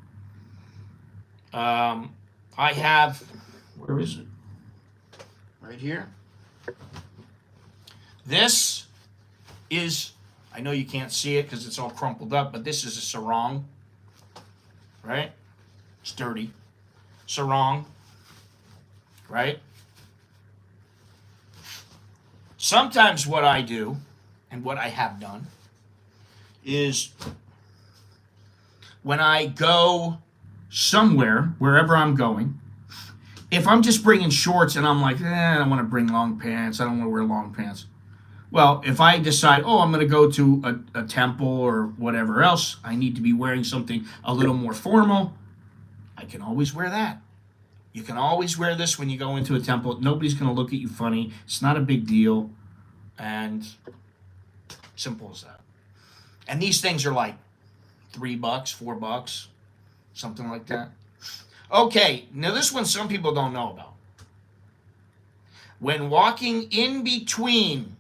[SPEAKER 1] I have, where is it? Right here. This is, I know you can't see it because it's all crumpled up, but this is a sarong, right? It's dirty. Sarong, right? Sometimes what I do, and what I have done, is when I go somewhere, wherever I'm going, if I'm just bringing shorts and I'm like, I don't want to bring long pants, I don't want to wear long pants. Well, if I decide, I'm going to go to a temple or whatever else, I need to be wearing something a little more formal, I can always wear that. You can always wear this when you go into a temple. Nobody's going to look at you funny. It's not a big deal. And simple as that. And these things are like $3, $4, something like that. Okay, now this one some people don't know about. When walking in between,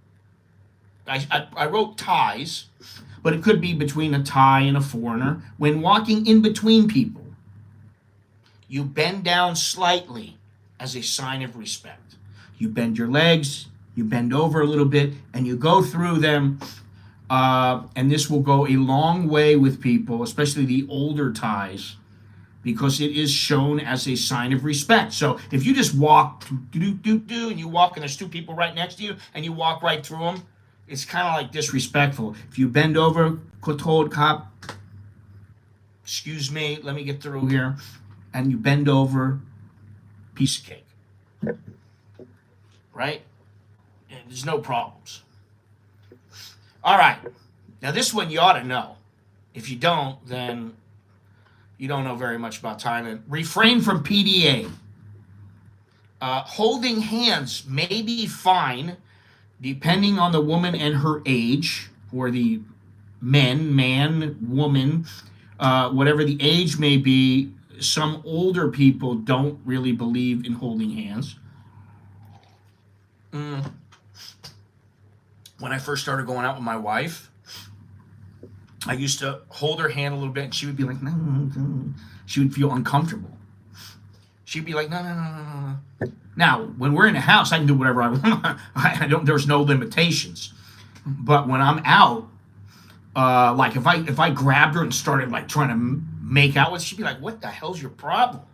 [SPEAKER 1] I wrote ties, but it could be between a Thai and a foreigner. When walking in between people, you bend down slightly as a sign of respect. You bend your legs, you bend over a little bit, and you go through them. And this will go a long way with people, especially the older Thais, because it is shown as a sign of respect. So if you just walk, and you walk, and there's two people right next to you, and you walk right through them, it's kind of like disrespectful. If you bend over, kotod kap, excuse me, let me get through here, and you bend over, piece of cake, right? And there's no problems. All right. Now this one you ought to know. If you don't, then you don't know very much about Thailand. Refrain from PDA. Holding hands may be fine depending on the woman and her age, or the man, woman, whatever the age may be. Some older people don't really believe in holding hands. When I first started going out with my wife, I used to hold her hand a little bit, and she would be like, no. She would feel uncomfortable. She'd be like, no. Now, when we're in the house, I can do whatever I want. There's no limitations. But when I'm out, like if I grabbed her and started like trying to make out with her, she'd be like, what the hell's your problem?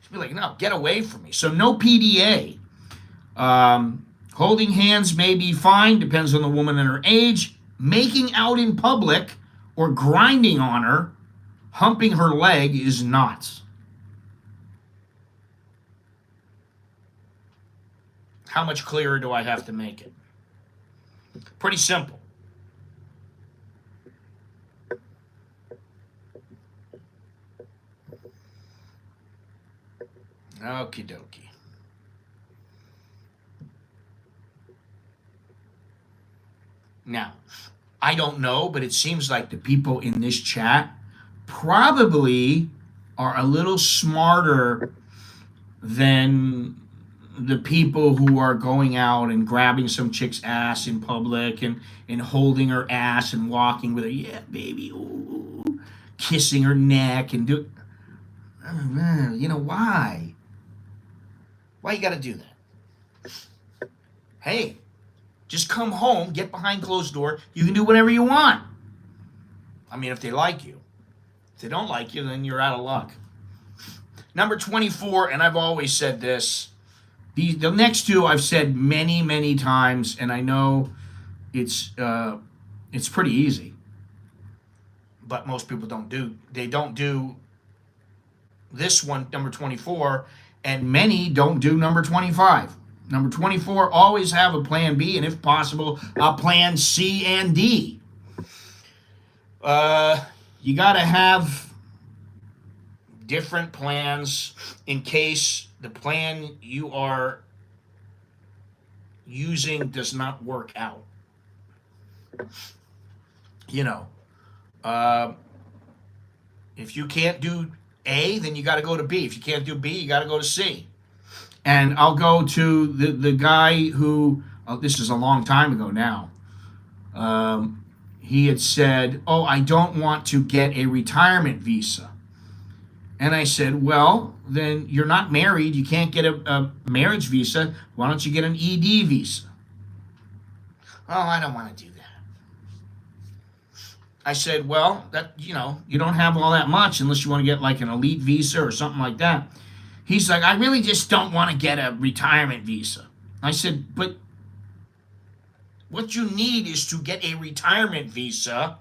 [SPEAKER 1] She'd be like, no, get away from me. So no PDA. Holding hands may be fine, depends on the woman and her age. Making out in public or grinding on her, humping her leg is not. How much clearer do I have to make it? Pretty simple. Okie dokie. Now, I don't know, but it seems like the people in this chat probably are a little smarter than the people who are going out and grabbing some chick's ass in public and holding her ass and walking with her, yeah, baby, ooh, kissing her neck and do. Oh, man, why? Why you got to do that? Hey. Just come home, get behind closed door. You can do whatever you want. I mean, if they like you. If they don't like you, then you're out of luck. Number 24, and I've always said this. The next two I've said many, many times, and I know it's It's pretty easy. But most people don't do. They don't do this one, number 24, and many don't do number 25. Number 24, always have a plan B, and if possible, a plan C and D. You got to have different plans in case the plan you are using does not work out. You know, if you can't do A, then you got to go to B. If you can't do B, you got to go to C. And I'll go to the guy who, this is a long time ago now, he had said, oh, I don't want to get a retirement visa. And I said, well, then you're not married. You can't get a marriage visa. Why don't you get an ED visa? Oh, I don't want to do that. I said, well, that, you don't have all that much unless you want to get like an elite visa or something like that. He's like, I really just don't want to get a retirement visa. I said, but what you need is to get a retirement visa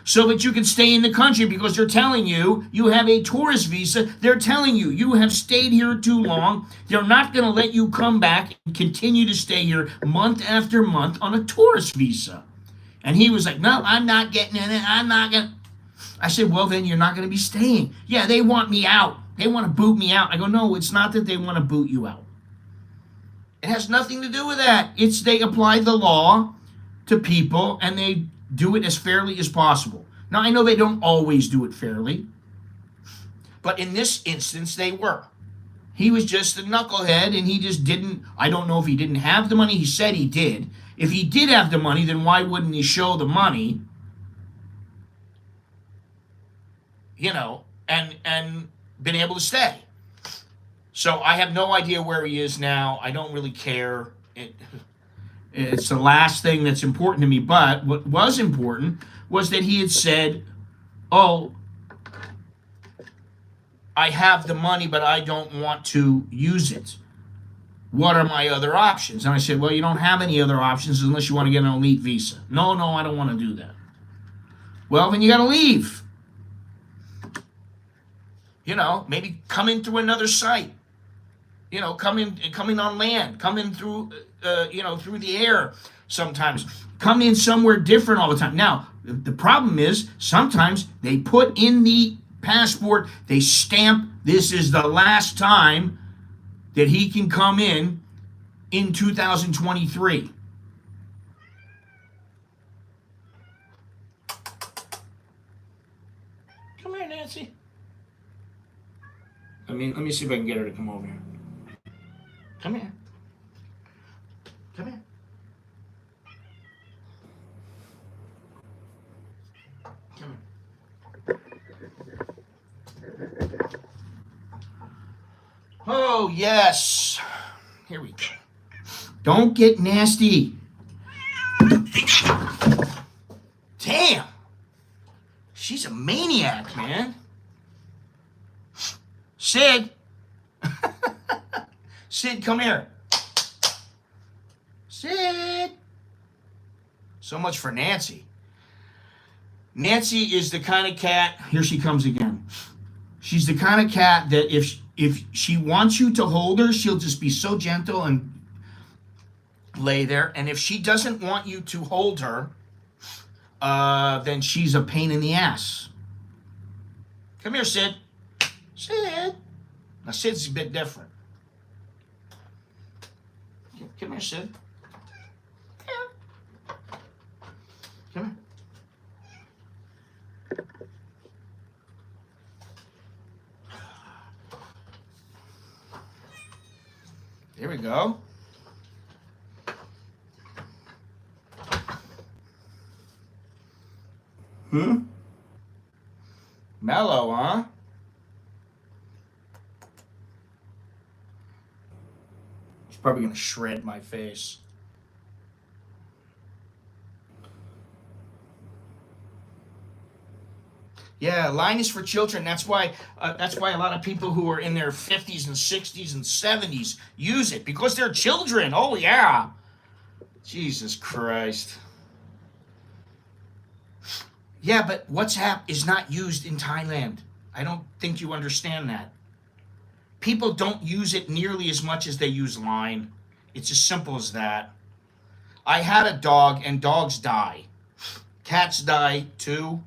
[SPEAKER 1] so that you can stay in the country, because they're telling you you have a tourist visa. They're telling you you have stayed here too long. They're not going to let you come back and continue to stay here month after month on a tourist visa. And he was like, no, I'm not getting in it. I'm not going to. I said, well, then you're not going to be staying. Yeah, they want me out. They want to boot me out. I go, no, it's not that they want to boot you out. It has nothing to do with that. It's they apply the law to people and they do it as fairly as possible. Now, I know they don't always do it fairly, but in this instance, they were. He was just a knucklehead and he just didn't, I don't know if he didn't have the money. He said he did. If he did have the money, then why wouldn't he show the money, and been able to stay? So I have no idea where he is now. I don't really care. It's the last thing that's important to me. But what was important was that he had said, oh, I have the money, but I don't want to use it. What are my other options? And I said, well, you don't have any other options unless you want to get an elite visa. No, I don't want to do that. Well, then you got to leave. Maybe come in through another site. Come in on land, come in through, through the air sometimes. Come in somewhere different all the time. Now, the problem is sometimes they put in the passport, they stamp, this is the last time that he can come in 2023. Come here, Nancy. Let me see if I can get her to come over here. Come here. Come here. Come here. Oh, yes. Here we go. Don't get nasty. Damn. She's a maniac, man. Sid. Sid, come here. Sid. So much for Nancy. Nancy is the kind of cat, here she comes again. She's the kind of cat that if she wants you to hold her, she'll just be so gentle and lay there. And if she doesn't want you to hold her, then she's a pain in the ass. Come here, Sid. Sid. Now, Sid's a bit different. Come here, Sid. Come here. There we go. Mellow, huh? She's probably gonna shred my face. Yeah, line is for children. That's why a lot of people who are in their 50s and 60s and 70s use it, because they're children. Oh yeah. Jesus Christ. Yeah, but WhatsApp is not used in Thailand. I don't think you understand that. People don't use it nearly as much as they use Line. It's as simple as that. I had a dog, and dogs die. Cats die too.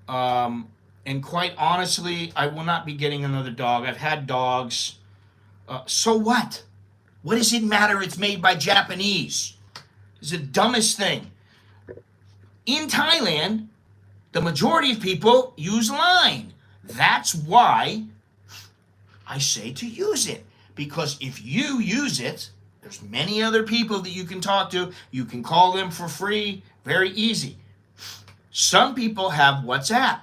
[SPEAKER 1] Um, and quite honestly, I will not be getting another dog. I've had dogs. So what? What does it matter? It's made by Japanese. It's the dumbest thing. In Thailand, the majority of people use Line. That's why I say to use it. Because if you use it, there's many other people that you can talk to. You can call them for free. Very easy. Some people have WhatsApp.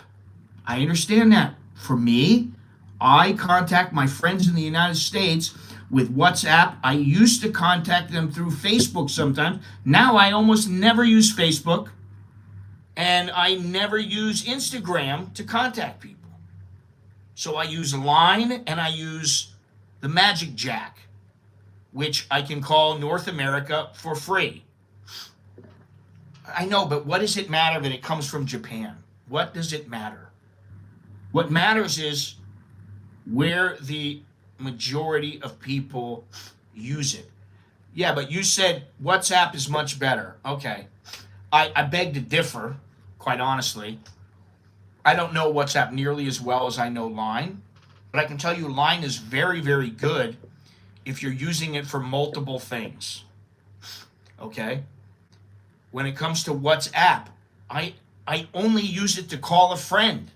[SPEAKER 1] I understand that. For me, I contact my friends in the United States with WhatsApp. I used to contact them through Facebook sometimes. Now I almost never use Facebook. And I never use Instagram to contact people. So I use Line and I use the Magic Jack, which I can call North America for free. I know, but what does it matter that it comes from Japan? What does it matter? What matters is where the majority of people use it. Yeah, but you said WhatsApp is much better. Okay. I beg to differ, quite honestly. I don't know WhatsApp nearly as well as I know Line, but I can tell you Line is very, very good if you're using it for multiple things. Okay? When it comes to WhatsApp, I only use it to call a friend.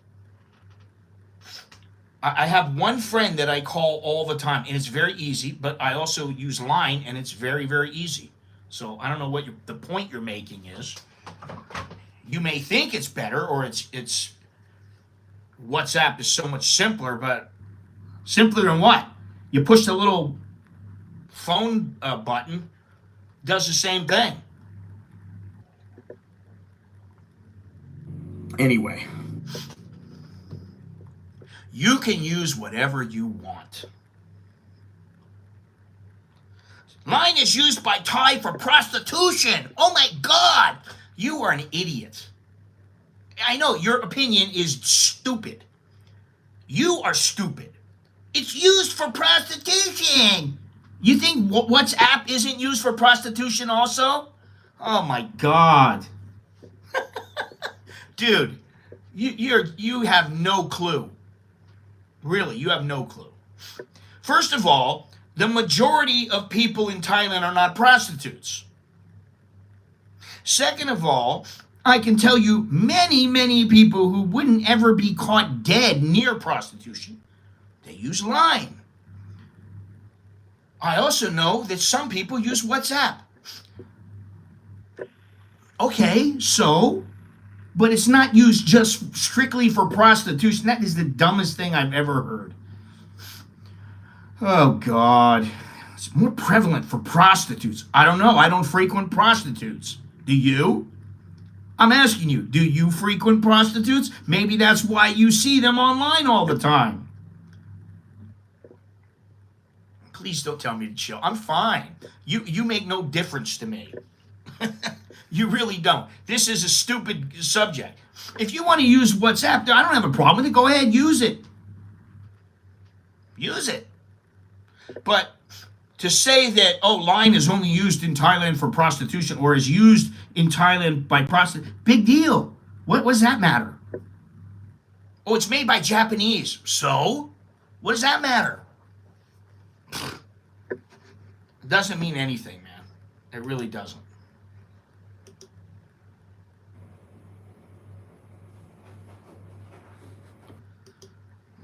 [SPEAKER 1] I have one friend that I call all the time, and it's very easy, but I also use Line, and it's very, very easy. So I don't know what the point you're making is. You may think it's better, or it's WhatsApp is so much simpler, but simpler than what? You push the little phone button, does the same thing. Anyway, you can use whatever you want. Line is used by Thai for prostitution. Oh my God, you are an idiot. I know your opinion is stupid. You are stupid. It's used for prostitution. You think WhatsApp isn't used for prostitution also? Oh my God. Dude, you have no clue. Really, you have no clue. First of all, the majority of people in Thailand are not prostitutes. Second of all, I can tell you many, many people who wouldn't ever be caught dead near prostitution. They use Line. I also know that some people use WhatsApp. Okay, so, but it's not used just strictly for prostitution. That is the dumbest thing I've ever heard. Oh, God. It's more prevalent for prostitutes. I don't know. I don't frequent prostitutes. Do you? I'm asking you, do you frequent prostitutes? Maybe that's why you see them online all the time. Please don't tell me to chill. I'm fine. You make no difference to me. You really don't. This is a stupid subject. If you want to use WhatsApp, I don't have a problem with it. Go ahead, use it. Use it. But to say that, oh, Line is only used in Thailand for prostitution or is used in Thailand by prostitutes, big deal. What does that matter? Oh, it's made by Japanese. So? What does that matter? It doesn't mean anything, man. It really doesn't.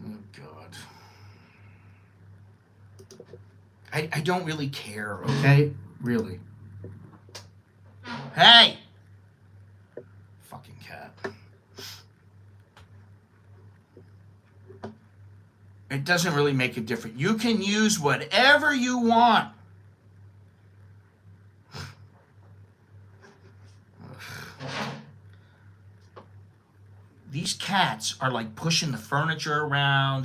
[SPEAKER 1] Oh, God. I don't really care, okay? Really. Hey! Fucking cat. It doesn't really make a difference. You can use whatever you want. These cats are like pushing the furniture around.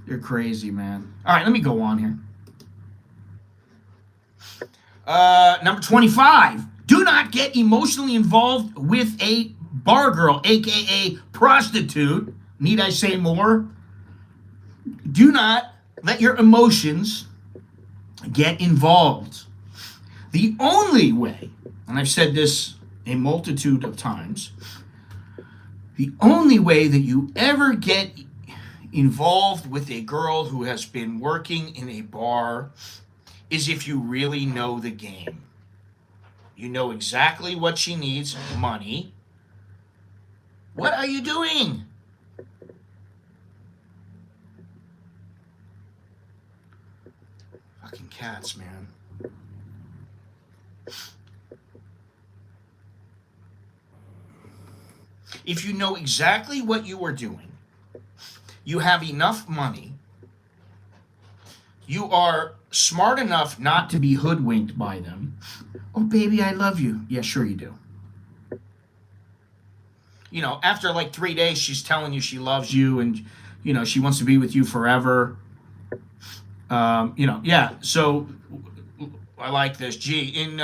[SPEAKER 1] They're crazy, man. All right, let me go on here. Number 25. Do not get emotionally involved with a bar girl, aka prostitute, need I say more? Do not let your emotions get involved. The only way, and I've said this a multitude of times, the only way that you ever get involved with a girl who has been working in a bar is if you really know the game. You know exactly what she needs: money. What are you doing? Fucking cats, man. If you know exactly what you are doing, you have enough money, you are smart enough not to be hoodwinked by them. Oh, baby, I love you. Yeah, sure you do. You know, after like 3 days, she's telling you she loves you and, you know, she wants to be with you forever. Yeah, so I like this. Gee, in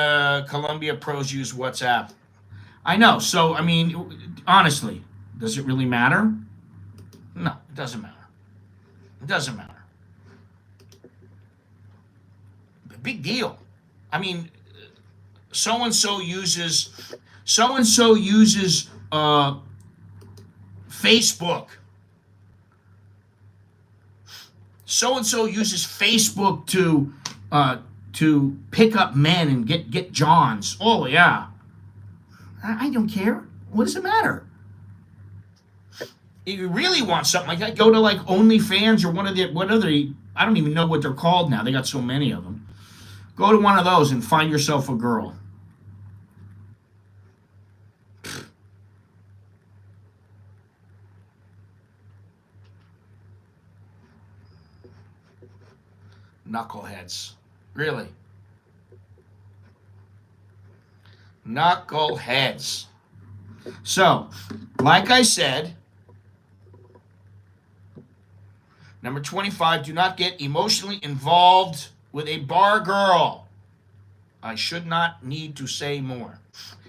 [SPEAKER 1] Colombia, pros use WhatsApp. I know. So, I mean, honestly, does it really matter? No, it doesn't matter. It doesn't matter. Big deal. I mean, so and so uses Facebook. So and so uses Facebook to pick up men and get Johns. Oh yeah. I don't care. What does it matter? If you really want something like that, go to like OnlyFans or what other, I don't even know what they're called now. They got so many of them. Go to one of those and find yourself a girl. Knuckleheads. Really. Knuckleheads. So, like I said, number 25, do not get emotionally involved with a bar girl. I should not need to say more.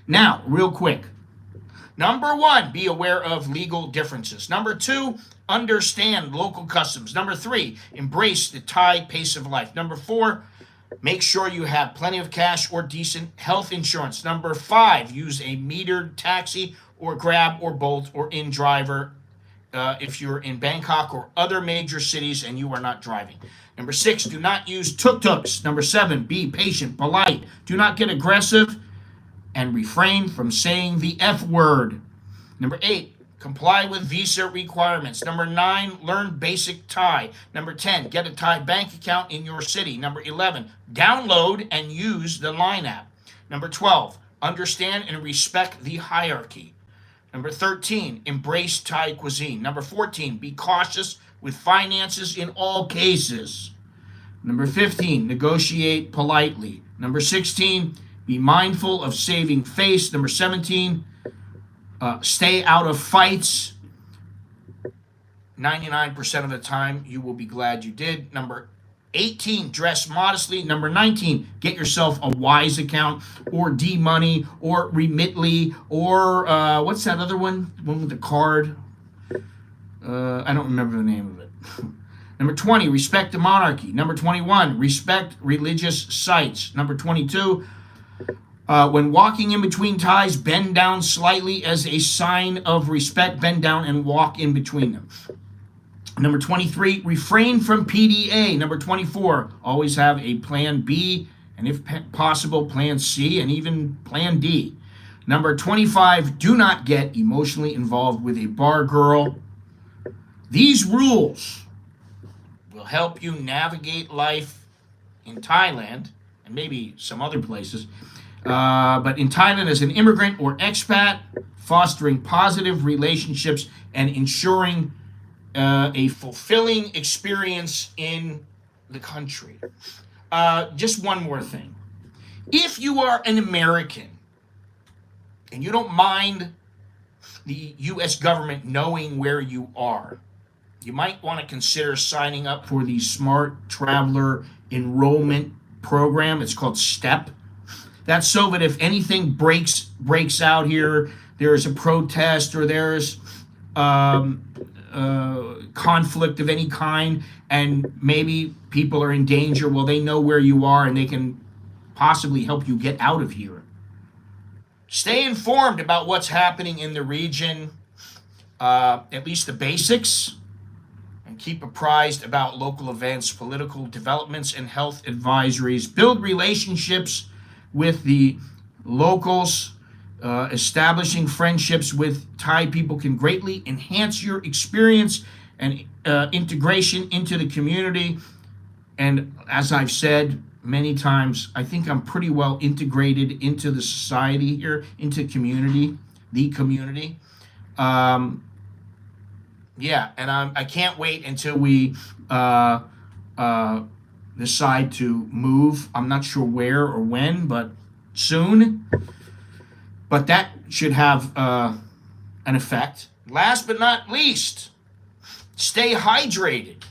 [SPEAKER 1] Now, real quick. Number 1, be aware of legal differences. Number 2, understand local customs. Number 3, embrace the Thai pace of life. Number 4, make sure you have plenty of cash or decent health insurance. Number 5, use a metered taxi or Grab or Bolt or InDriver if you're in Bangkok or other major cities and you are not driving. Number 6, do not use tuk-tuks. Number 7, be patient, polite. Do not get aggressive and refrain from saying the F word. Number 8, comply with visa requirements. Number 9, learn basic Thai. Number 10, get a Thai bank account in your city. Number 11, download and use the Line app. Number 12, understand and respect the hierarchy. Number 13, embrace Thai cuisine. Number 14, be cautious with finances in all cases. Number 15, negotiate politely. Number 16, be mindful of saving face. Number 17, stay out of fights. 99% of the time, you will be glad you did. Number 18, dress modestly. Number 19, get yourself a Wise account or D-Money or Remitly or what's that other one? The one with the card. I don't remember the name of it. Number 20, respect the monarchy. Number 21, respect religious sites. Number 22, when walking in between ties, bend down slightly as a sign of respect. Bend down and walk in between them. Number 23, refrain from PDA. Number 24, always have a plan B and if possible, plan C and even plan D. Number 25, do not get emotionally involved with a bar girl. These rules will help you navigate life in Thailand and maybe some other places. But in Thailand as an immigrant or expat, fostering positive relationships and ensuring a fulfilling experience in the country. Just one more thing. If you are an American and you don't mind the U.S. government knowing where you are, you might want to consider signing up for the Smart Traveler Enrollment Program. It's called STEP. That's so that if anything breaks out here, there's a protest or there's conflict of any kind, and maybe people are in danger, well, they know where you are and they can possibly help you get out of here. Stay informed about what's happening in the region, at least the basics, and keep apprised about local events, political developments, and health advisories. Build relationships with the locals. Establishing friendships with Thai people can greatly enhance your experience and integration into the community. And as I've said many times, I think I'm pretty well integrated into the society here, into community, the community. Yeah, and I can't wait until we decide to move. I'm not sure where or when, but soon. But that should have an effect. Last but not least, stay hydrated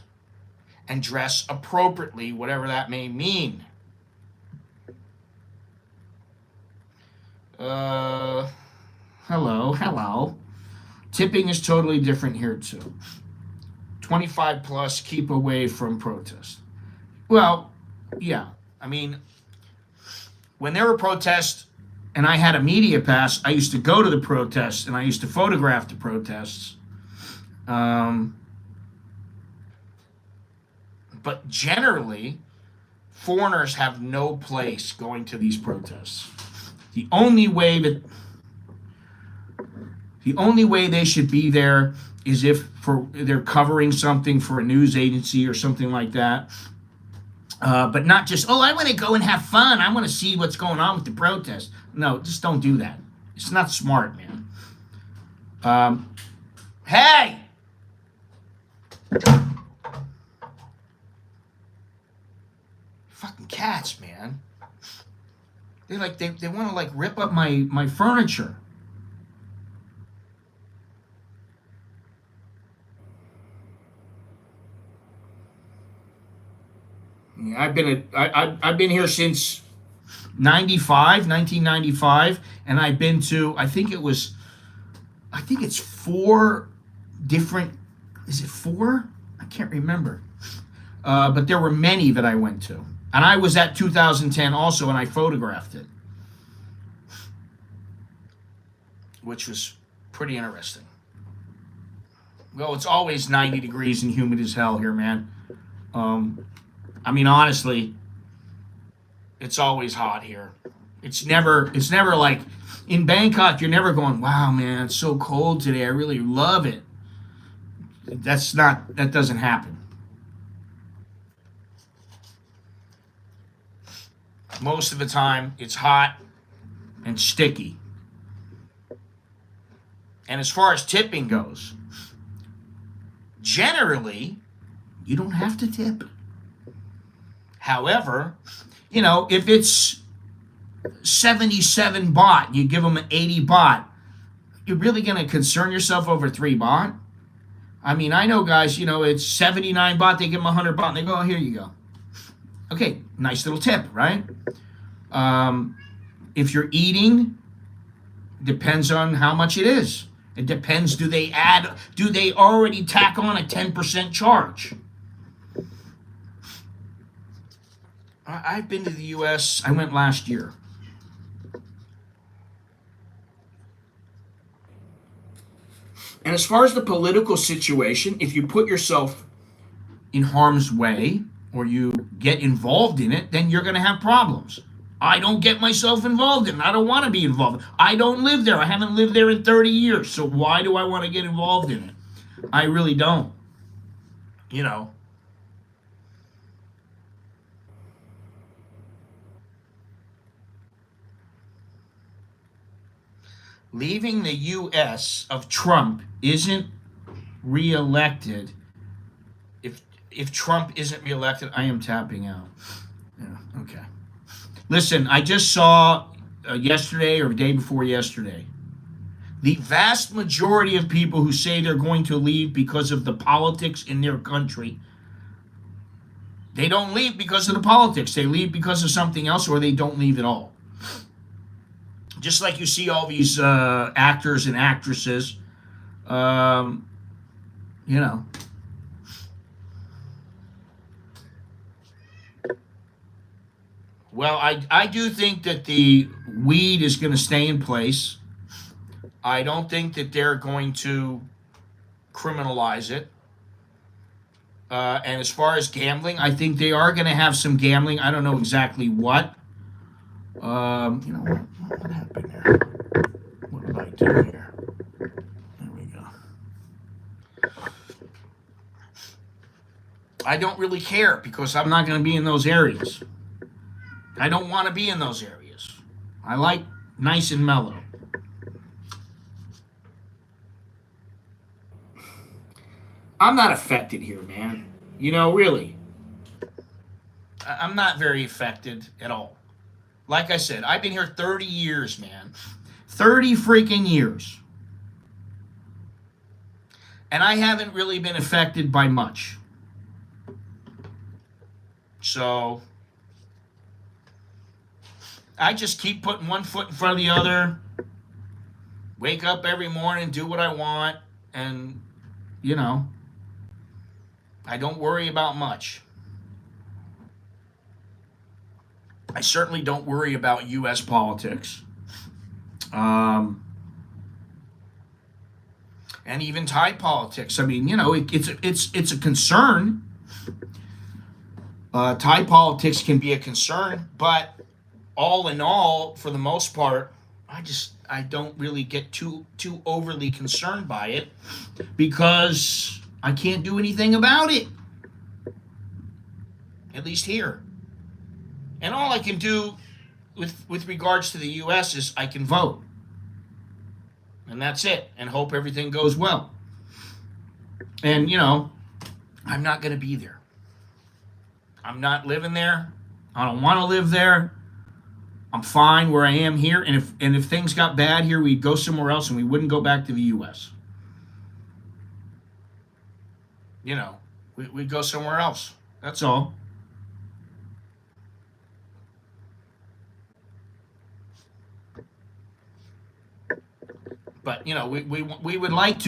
[SPEAKER 1] and dress appropriately, whatever that may mean. Hello. Tipping is totally different here too. 25 plus, keep away from protest. Well, yeah. I mean, when there were protests and I had a media pass, I used to go to the protests and I used to photograph the protests. But generally, foreigners have no place going to these protests. The only way they should be there is if they're covering something for a news agency or something like that. But not just, I want to go and have fun. I want to see what's going on with the protest. No, just don't do that. It's not smart, man. Hey! Fucking cats, man. They want to rip up my furniture. Yeah, I've been here since 1995, and I've been to, I think it's 4 different, is it 4? I can't remember. But there were many that I went to. And I was at 2010 also, and I photographed it, which was pretty interesting. Well, it's always 90 degrees and humid as hell here, man. I mean, honestly, it's always hot here. It's never like in Bangkok, you're never going, wow, man, it's so cold today. I really love it. That doesn't happen. Most of the time, it's hot and sticky. And as far as tipping goes, generally, you don't have to tip. However, if it's 77 baht, you give them an 80 baht, you're really going to concern yourself over 3 baht? I mean, I know guys, it's 79 baht, they give them 100 baht, and they go, here you go. Okay, nice little tip, right? If you're eating, depends on how much it is. It depends, do they already tack on a 10% charge? I've been to the U.S., I went last year. And as far as the political situation, if you put yourself in harm's way or you get involved in it, then you're going to have problems. I don't get myself involved in it. I don't want to be involved. I don't live there. I haven't lived there in 30 years. So why do I want to get involved in it? I really don't. Leaving the U.S. of Trump isn't reelected. If Trump isn't reelected, I am tapping out. Yeah, okay. Listen, I just saw yesterday or the day before yesterday, the vast majority of people who say they're going to leave because of the politics in their country, they don't leave because of the politics. They leave because of something else, or they don't leave at all. Just like you see all these actors and actresses, um, you know. Well, I do think that the weed is going to stay in place. I don't think that they're going to criminalize it. And as far as gambling, I think they are going to have some gambling. I don't know exactly what. What happened there? What did I do here? There we go. I don't really care because I'm not going to be in those areas. I don't want to be in those areas. I like nice and mellow. I'm not affected here, man. Really. I'm not very affected at all. Like I said, I've been here 30 years, man. 30 freaking years. And I haven't really been affected by much. So I just keep putting one foot in front of the other. Wake up every morning, do what I want, and, I don't worry about much. I certainly don't worry about U.S. politics. And even Thai politics. I mean, it's a concern. Thai politics can be a concern, but all in all, for the most part, I don't really get too overly concerned by it because I can't do anything about it. At least here. And all I can do with regards to the U.S. is I can vote. And that's it. And hope everything goes well. And, I'm not going to be there. I'm not living there. I don't want to live there. I'm fine where I am here. And if things got bad here, we'd go somewhere else and we wouldn't go back to the U.S. We'd go somewhere else. That's all. But we would like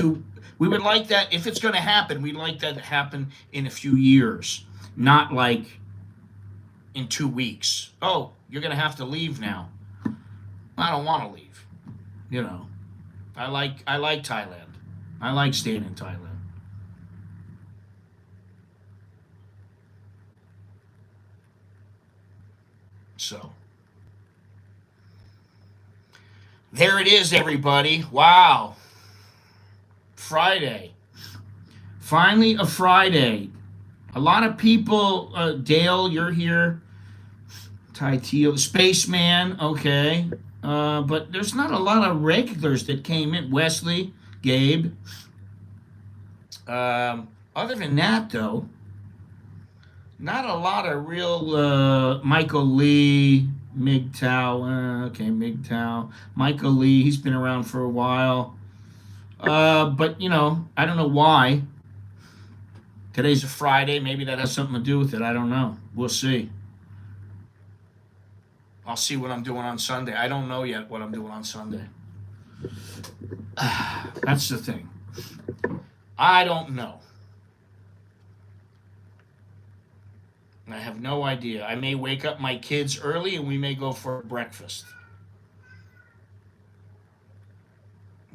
[SPEAKER 1] that if it's going to happen. We'd like that to happen in a few years, not like in 2 weeks. Oh, you're going to have to leave now. I don't want to leave. I like Thailand. I like staying in Thailand. So there it is, everybody. Wow. Friday. Finally, a Friday. A lot of people, Dale, you're here. Ty Teal, Spaceman, okay. But there's not a lot of regulars that came in. Wesley, Gabe. Other than that, though, not a lot of real Michael Lee, MGTOW. Okay, MGTOW. Michael Lee, he's been around for a while. But, I don't know why. Today's a Friday. Maybe that has something to do with it. I don't know. We'll see. I'll see what I'm doing on Sunday. I don't know yet what I'm doing on Sunday. That's the thing. I don't know. I have no idea. I may wake up my kids early and we may go for breakfast.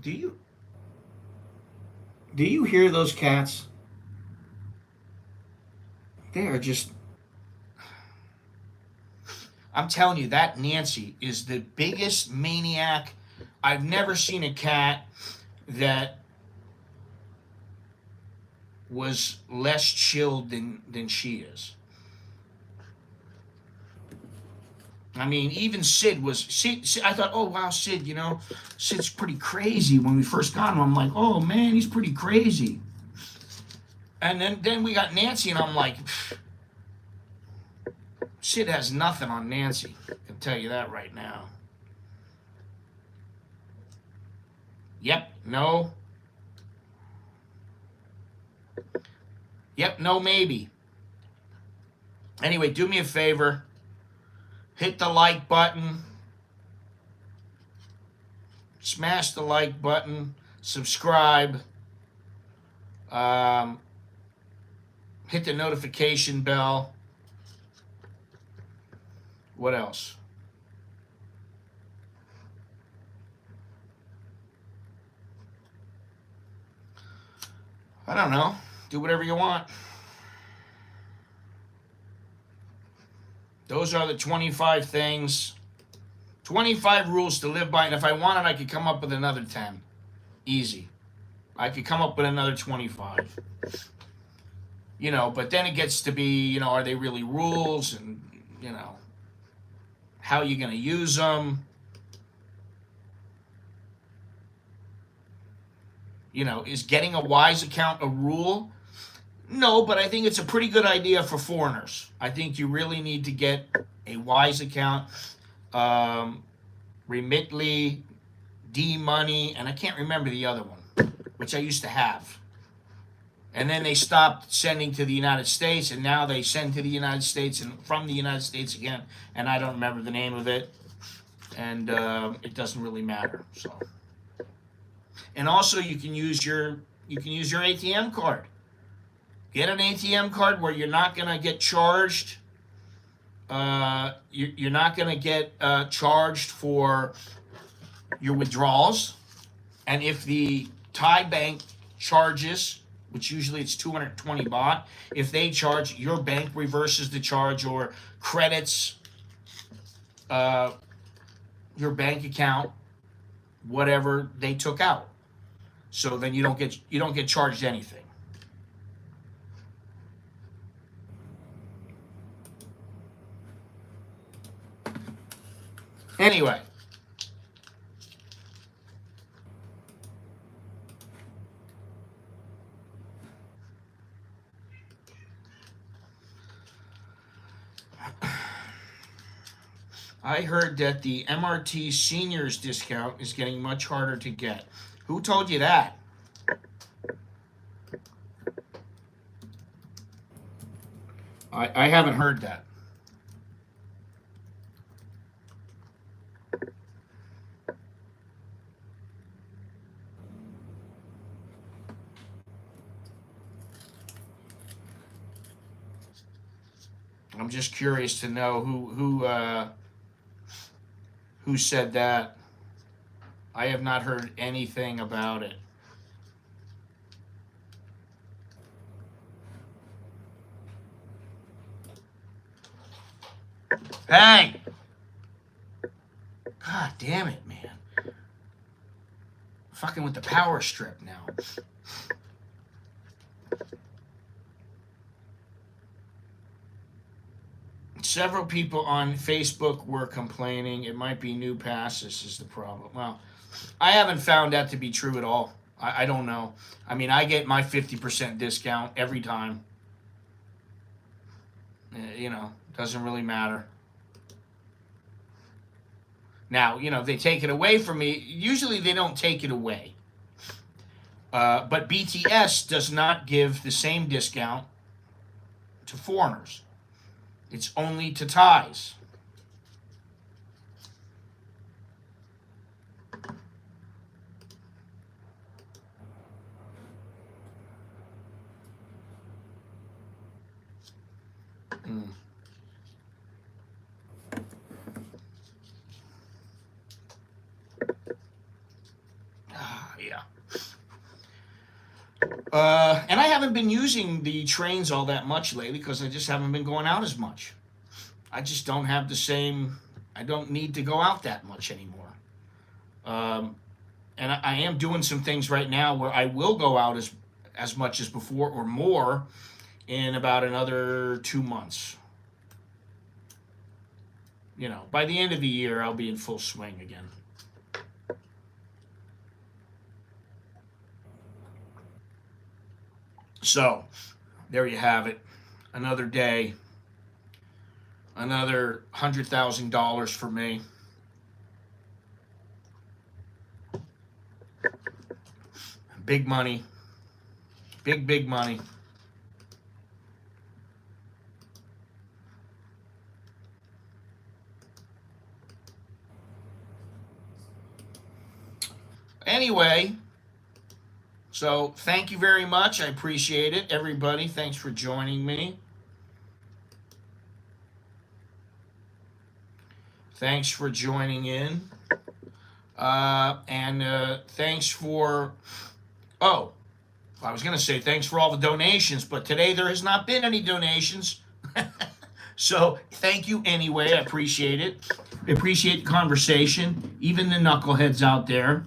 [SPEAKER 1] Do you hear those cats? They are just, I'm telling you, that Nancy is the biggest maniac. I've never seen a cat that was less chilled than she is. I mean, even Sid, I thought, oh, wow, Sid, Sid's pretty crazy. When we first got him, I'm like, oh, man, he's pretty crazy. And then we got Nancy, and I'm like, Sid has nothing on Nancy. I can tell you that right now. Yep, no. Yep, no, maybe. Anyway, do me a favor. Hit the like button. Smash the like button, subscribe, um, hit the notification bell. What else? I don't know. Do whatever you want. Those are the 25 things, 25 rules to live by. And if I wanted, I could come up with another 10. Easy. I could come up with another 25. But then it gets to be, are they really rules? And, how are you going to use them? Is getting a WISE account a rule? No, but I think it's a pretty good idea for foreigners. I think you really need to get a WISE account. Remitly, D-Money, and I can't remember the other one, which I used to have. And then they stopped sending to the United States, and now they send to the United States and from the United States again, and I don't remember the name of it, and it doesn't really matter. So, and also you can use your ATM card. Get an ATM card where you're not gonna get charged. You're not gonna get charged for your withdrawals, and if the Thai bank charges, which usually it's 220 baht, if they charge, your bank reverses the charge or credits your bank account whatever they took out. So then you don't get charged anything. Anyway, I heard that the MRT seniors discount is getting much harder to get. Who told you that? I haven't heard that. I'm just curious to know who said that. I have not heard anything about it. Hey! God damn it, man. Fucking with the power strip now. Several people on Facebook were complaining it might be new passes is the problem. Well, I haven't found that to be true at all. I don't know. I mean, I get my 50% discount every time. Doesn't really matter. Now, if they take it away from me, usually they don't take it away. But BTS does not give the same discount to foreigners. It's only to Thais. Mm. Yeah. And I haven't been using the trains all that much lately because I just haven't been going out as much. I just don't have the same. I don't need to go out that much anymore. And I am doing some things right now where I will go out as much as before or more in about another 2 months. By the end of the year, I'll be in full swing again. So, there you have it. Another day. Another $100,000 for me. Big money. Big money. Anyway, so thank you very much. I appreciate it. Everybody, thanks for joining me. Thanks for joining in. And thanks for, oh, I was going to say thanks for all the donations, but today there has not been any donations. So thank you anyway. I appreciate it. I appreciate the conversation, even the knuckleheads out there.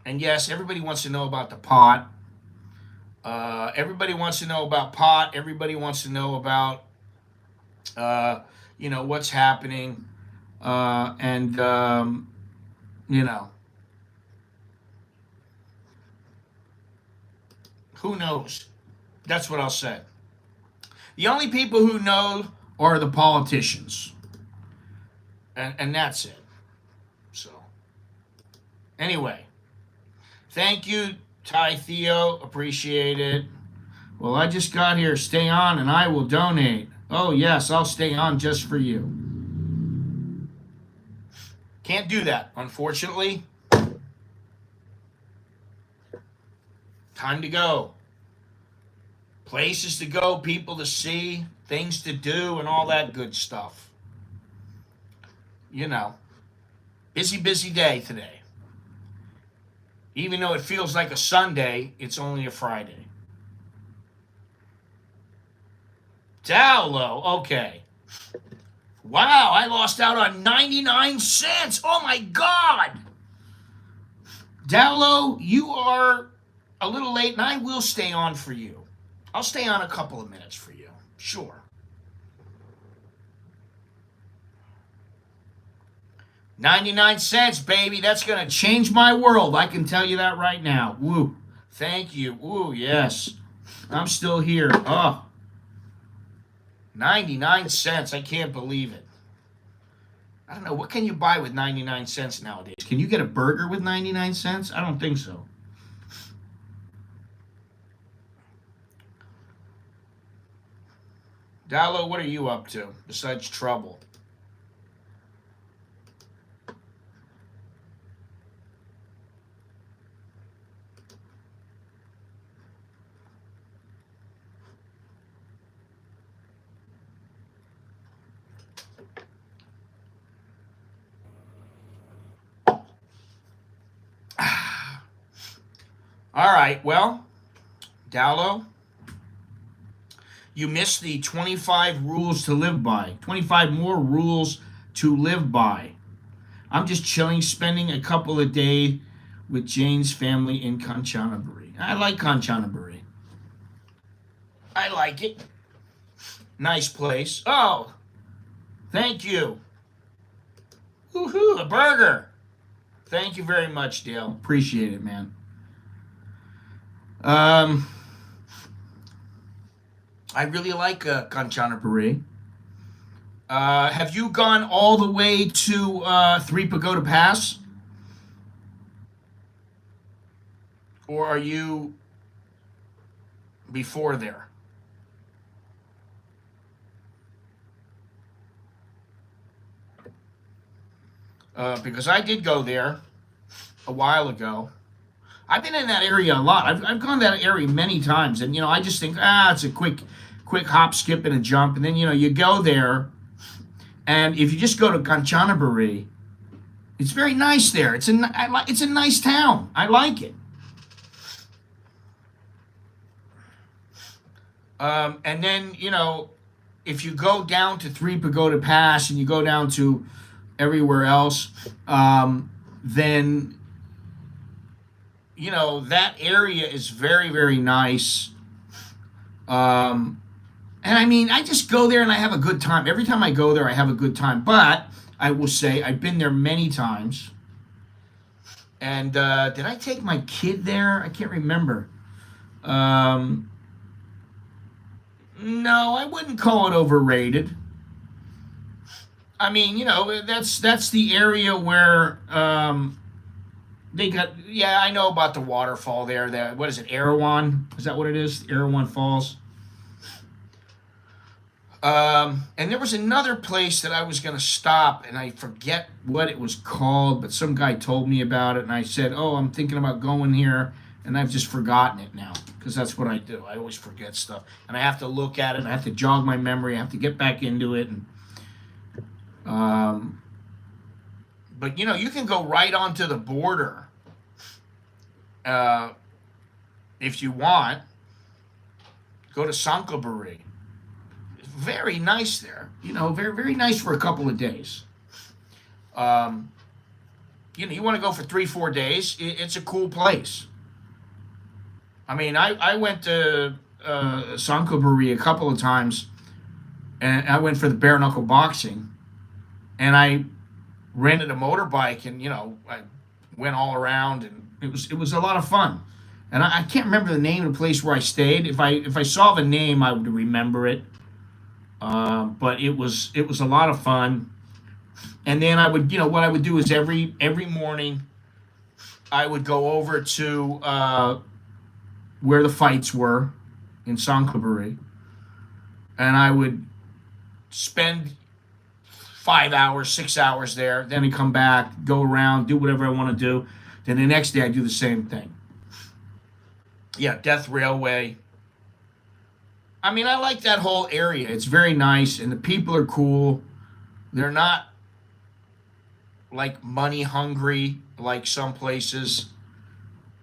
[SPEAKER 1] And yes, everybody wants to know about the pot. Everybody wants to know about pot. Everybody wants to know about, what's happening. And who knows? That's what I'll say. The only people who know are the politicians. And that's it. So, anyway, thank you, Ty Theo. Appreciate it. Well, I just got here. Stay on and I will donate. Oh, yes, I'll stay on just for you. Can't do that, unfortunately. Time to go. Places to go, people to see, things to do, and all that good stuff. Busy, busy day today. Even though it feels like a Sunday, it's only a Friday. Dowlow, okay. Wow, I lost out on 99 cents. Oh my God. Dowlow, you are a little late, and I will stay on for you. I'll stay on a couple of minutes for you. Sure. 99 cents, baby. That's going to change my world. I can tell you that right now. Woo. Thank you. Woo, yes. I'm still here. Oh. 99 cents. I can't believe it. I don't know. What can you buy with 99 cents nowadays? Can you get a burger with 99 cents? I don't think so. Dallo, what are you up to besides trouble? All right, well, Dallo, you missed the 25 rules to live by. 25 more rules to live by. I'm just chilling, spending a couple of days with Jane's family in Kanchanaburi. I like Kanchanaburi. I like it. Nice place. Oh, thank you. Woohoo, a burger. Thank you very much, Dale. Appreciate it, man. I really like Kanchanaburi. Have you gone all the way to Three Pagoda Pass? Or are you before there? Because I did go there a while ago. I've been in that area a lot. I've gone to that area many times, and I just think, it's a quick hop, skip, and a jump, and then you go there, and if you just go to Kanchanaburi, it's very nice there. It's a nice town. I like it. And then if you go down to Three Pagoda Pass and you go down to everywhere else, then that area is very, very nice. And I mean, I just go there and I have a good time. Every time I go there, I have a good time. But I will say I've been there many times. And did I take my kid there? I can't remember. No, I wouldn't call it overrated. I mean, that's the area where they got. Yeah, I know about the waterfall there. What is it, Erewhon? Is that what it is? Erewhon Falls. And there was another place that I was going to stop, and I forget what it was called, but some guy told me about it, and I said, "Oh, I'm thinking about going here," and I've just forgotten it now because that's what I do. I always forget stuff, and I have to look at it. And I have to jog my memory. I have to get back into it, and um, but you can go right onto the border uh, if you want. Go to Sankaburi. Very nice there. Very very nice for a couple of days. Um, you want to go for 3 4 days. It's a cool place. I mean, I went to Sankaburi a couple of times, and I went for the bare knuckle boxing, and I rented a motorbike, and I went all around, and it was a lot of fun. And I can't remember the name of the place where I stayed. If I saw the name, I would remember it. But it was a lot of fun. And then I would, what I would do is every morning I would go over to where the fights were in Sankaburi, and I would spend 5 hours, 6 hours there. Then I come back, go around, do whatever I want to do. Then the next day I do the same thing. Yeah, Death Railway. I mean, I like that whole area. It's very nice, and the people are cool. They're not like money hungry like some places,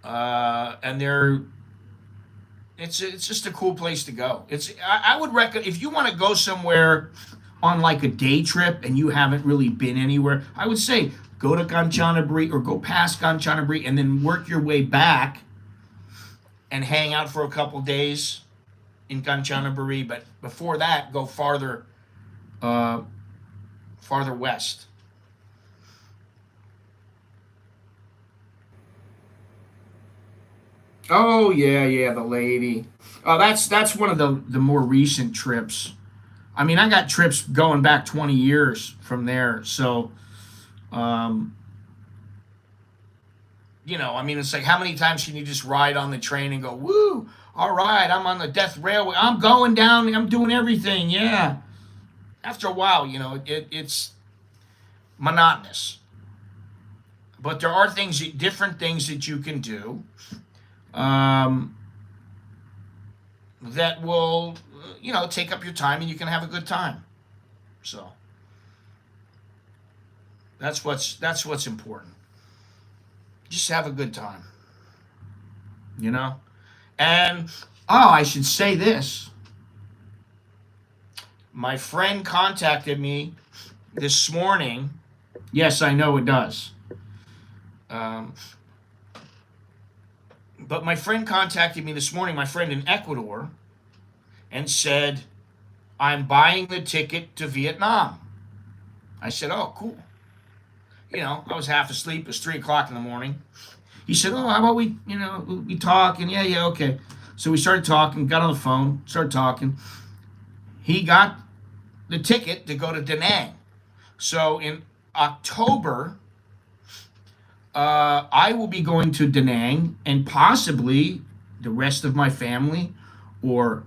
[SPEAKER 1] and it's just a cool place to go. I would recommend if you want to go somewhere on like a day trip and you haven't really been anywhere. I would say go to Kanchanaburi or go past Kanchanaburi and then work your way back and hang out for a couple days in Kanchanaburi. But before that, go uh, farther west. Oh yeah, yeah, the lady. Oh, that's one of the more recent trips. I mean, I got trips going back 20 years from there. So, um, I mean, it's like how many times can you just ride on the train and go, "Woo! All right, I'm on the Death Railway. I'm going down. I'm doing everything." Yeah. After a while, it's monotonous. But there are different things that you can do. Um, that will take up your time and you can have a good time. So that's what's important. Just have a good time, you know. And oh, I should say this. My friend contacted me this morning. Yes, I know it does. Um, but my friend contacted me this morning. My friend in Ecuador, and said, "I'm buying the ticket to Vietnam." I said, "Oh, cool." I was half asleep. It was 3 o'clock in the morning. He said, "Oh, how about we talk?" And yeah, yeah, okay. So we started talking, got on the phone, started talking. He got the ticket to go to Da Nang. So in October, I will be going to Da Nang, and possibly the rest of my family or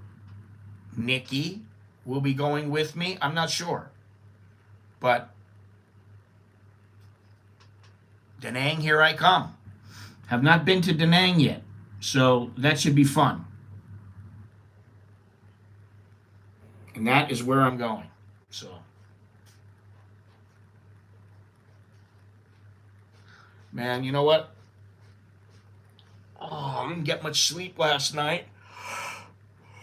[SPEAKER 1] Nikki will be going with me. I'm not sure. But Da Nang, here I come. Have not been to Da Nang yet. So that should be fun. And that is where I'm going. So, man, you know what? Oh, I didn't get much sleep last night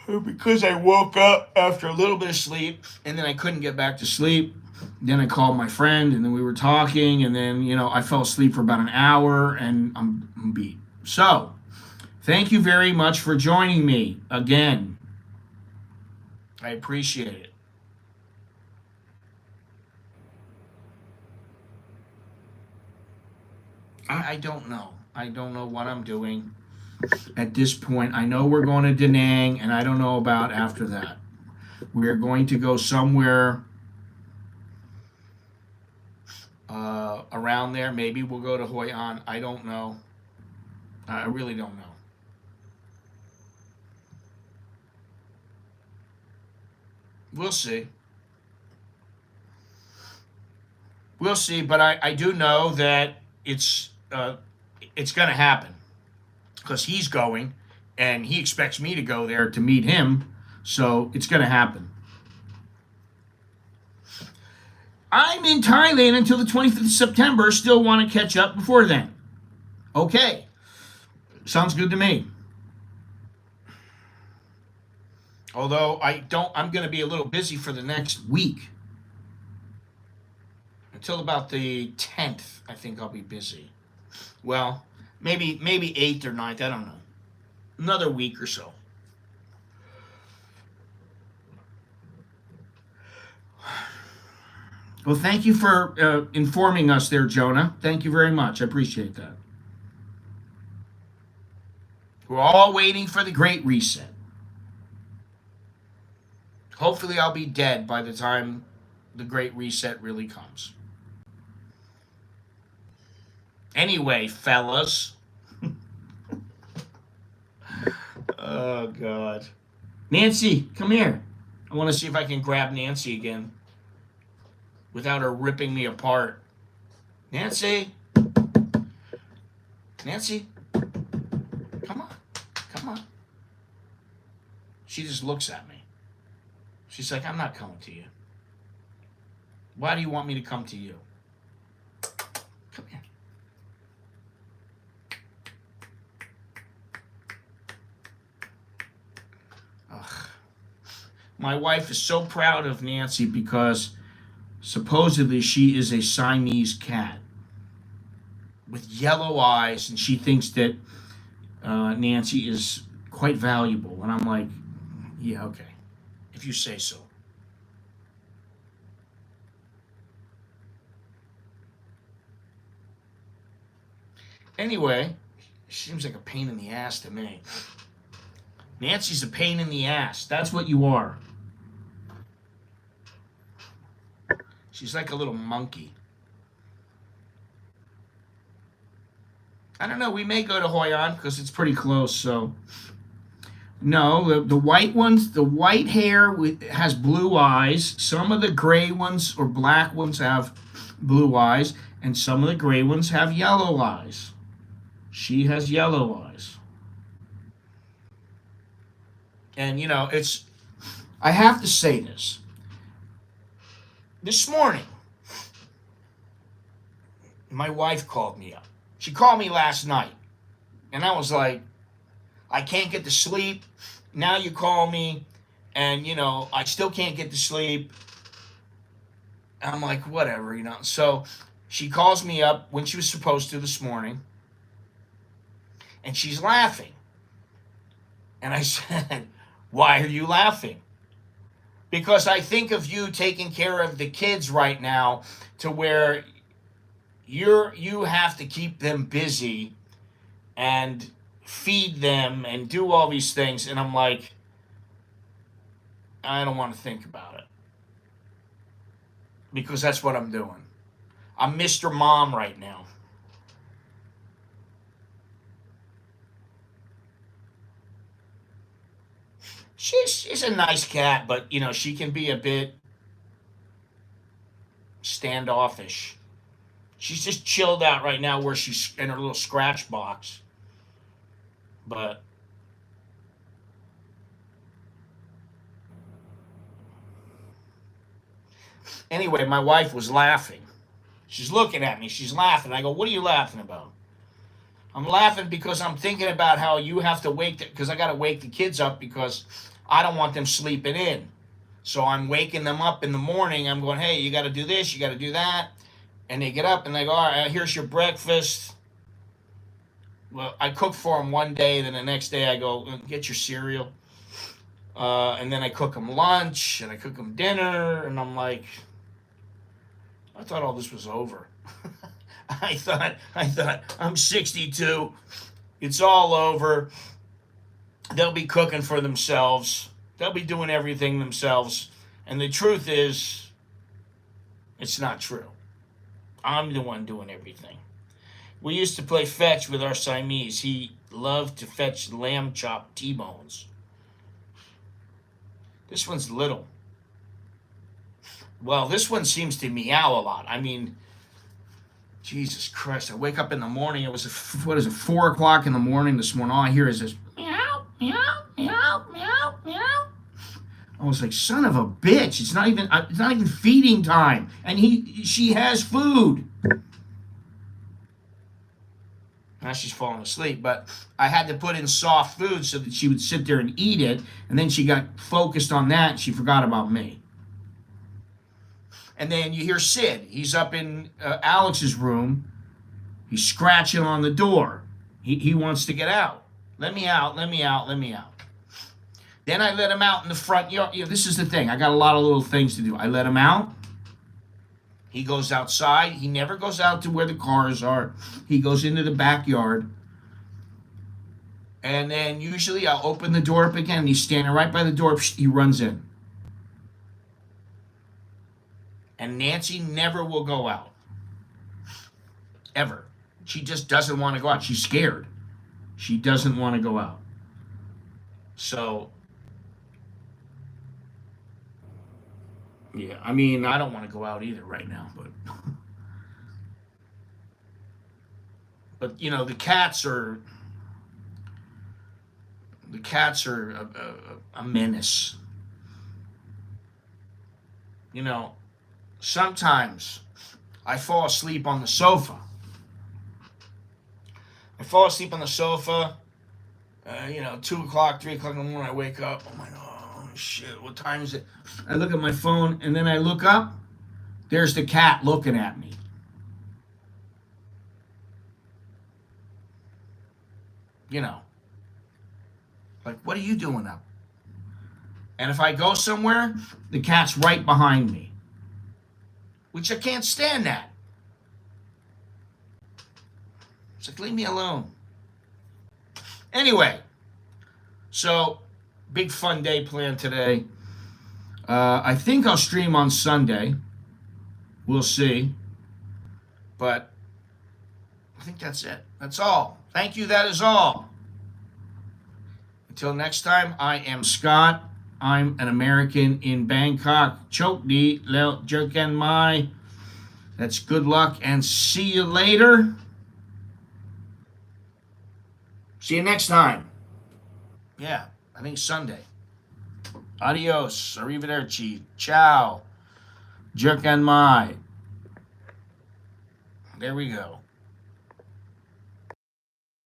[SPEAKER 1] because I woke up after a little bit of sleep and then I couldn't get back to sleep. Then I called my friend and then we were talking and then, I fell asleep for about an hour and I'm beat. So, thank you very much for joining me again. I appreciate it. I don't know. I don't know what I'm doing at this point. I know we're going to Da Nang and I don't know about after that. We're going to go somewhere around there. Maybe we'll go to Hoi An. I don't know. I really don't know. We'll see. We'll see, but I do know that it's going to happen because he's going, and he expects me to go there to meet him. So it's going to happen. I'm in Thailand until the 25th of September. Still want to catch up before then. Okay, sounds good to me. Although I'm going to be a little busy for the next week. Until about the 10th, I think I'll be busy. Well, maybe 8th or 9th, I don't know. Another week or so. Well, thank you for informing us there, Jonah. Thank you very much. I appreciate that. We're all waiting for the Great Reset. Hopefully, I'll be dead by the time the Great Reset really comes. Anyway, fellas. Oh, God. Nancy, come here. I want to see if I can grab Nancy again without her ripping me apart. Nancy. Nancy. Come on. Come on. She just looks at me. She's like, I'm not coming to you. Why do you want me to come to you? Come here. Ugh. My wife is so proud of Nancy because supposedly she is a Siamese cat with yellow eyes, and she thinks that Nancy is quite valuable. And I'm like, yeah, okay, if you say so. Anyway, she seems like a pain in the ass to me. Nancy's a pain in the ass. That's what you are. She's like a little monkey. I don't know. We may go to Hoi An because it's pretty close. So, no, the white ones, the white hair has blue eyes. Some of the gray ones or black ones have blue eyes, and some of the gray ones have yellow eyes. She has yellow eyes. And, I have to say this. This morning, my wife called me up. She called me last night. And I was like, I can't get to sleep. Now you call me. And, I still can't get to sleep. I'm like, whatever, So she calls me up when she was supposed to this morning. And she's laughing. And I said, why are you laughing? Because I think of you taking care of the kids right now to where you have to keep them busy and feed them and do all these things. And I'm like, I don't want to think about it. Because that's what I'm doing. I'm Mr. Mom right now. She's a nice cat, but, she can be a bit standoffish. She's just chilled out right now where she's in her little scratch box. But anyway, my wife was laughing. She's looking at me. She's laughing. I go, what are you laughing about? I'm laughing because I'm thinking about how you have to because I got to wake the kids up because I don't want them sleeping in. So I'm waking them up in the morning. I'm going, hey, you got to do this, you got to do that. And they get up and they go, all right, here's your breakfast. Well, I cook for them one day, then the next day I go, get your cereal. And then I cook them lunch and I cook them dinner. And I'm like, I thought all this was over. I thought I'm 62. It's all over. They'll be cooking for themselves. They'll be doing everything themselves. And the truth is, it's not true. I'm the one doing everything. We used to play fetch with our Siamese. He loved to fetch lamb chop T-bones. This one's little. Well, this one seems to meow a lot. I mean, Jesus Christ! I wake up in the morning. It was what is it? 4 o'clock in the morning this morning. All I hear is this meow, meow, meow, meow, meow. I was like, son of a bitch! It's not even. It's not even feeding time, and she has food. Now she's falling asleep, but I had to put in soft food so that she would sit there and eat it, and then she got focused on that and she forgot about me. And then you hear Sid. He's up in Alex's room. He's scratching on the door. He wants to get out. Let me out, let me out, let me out. Then I let him out in the front yard. This is the thing. I got a lot of little things to do. I let him out. He goes outside. He never goes out to where the cars are. He goes into the backyard. And then usually I'll open the door up again. And he's standing right by the door. He runs in. And Nancy never will go out. Ever. She just doesn't want to go out. She's scared. She doesn't want to go out. So, yeah, I mean, I don't want to go out either right now, but the cats are a menace. Sometimes I fall asleep on the sofa. I fall asleep on the sofa. 2 o'clock, 3 o'clock in the morning, I wake up. I'm like, oh, shit, what time is it? I look at my phone, and then I look up. There's the cat looking at me. Like, what are you doing up? And if I go somewhere, the cat's right behind me, which I can't stand that. It's like, leave me alone. Anyway, so big fun day planned today. I think I'll stream on Sunday. We'll see. But I think that's it. That's all. Thank you. That is all. Until next time, I am Scott. I'm an American in Bangkok. Chok di leo jerken mai. That's good luck and see you later. See you next time. Yeah, I think Sunday. Adios. Arrivederci. Ciao. Jerken mai. There we go.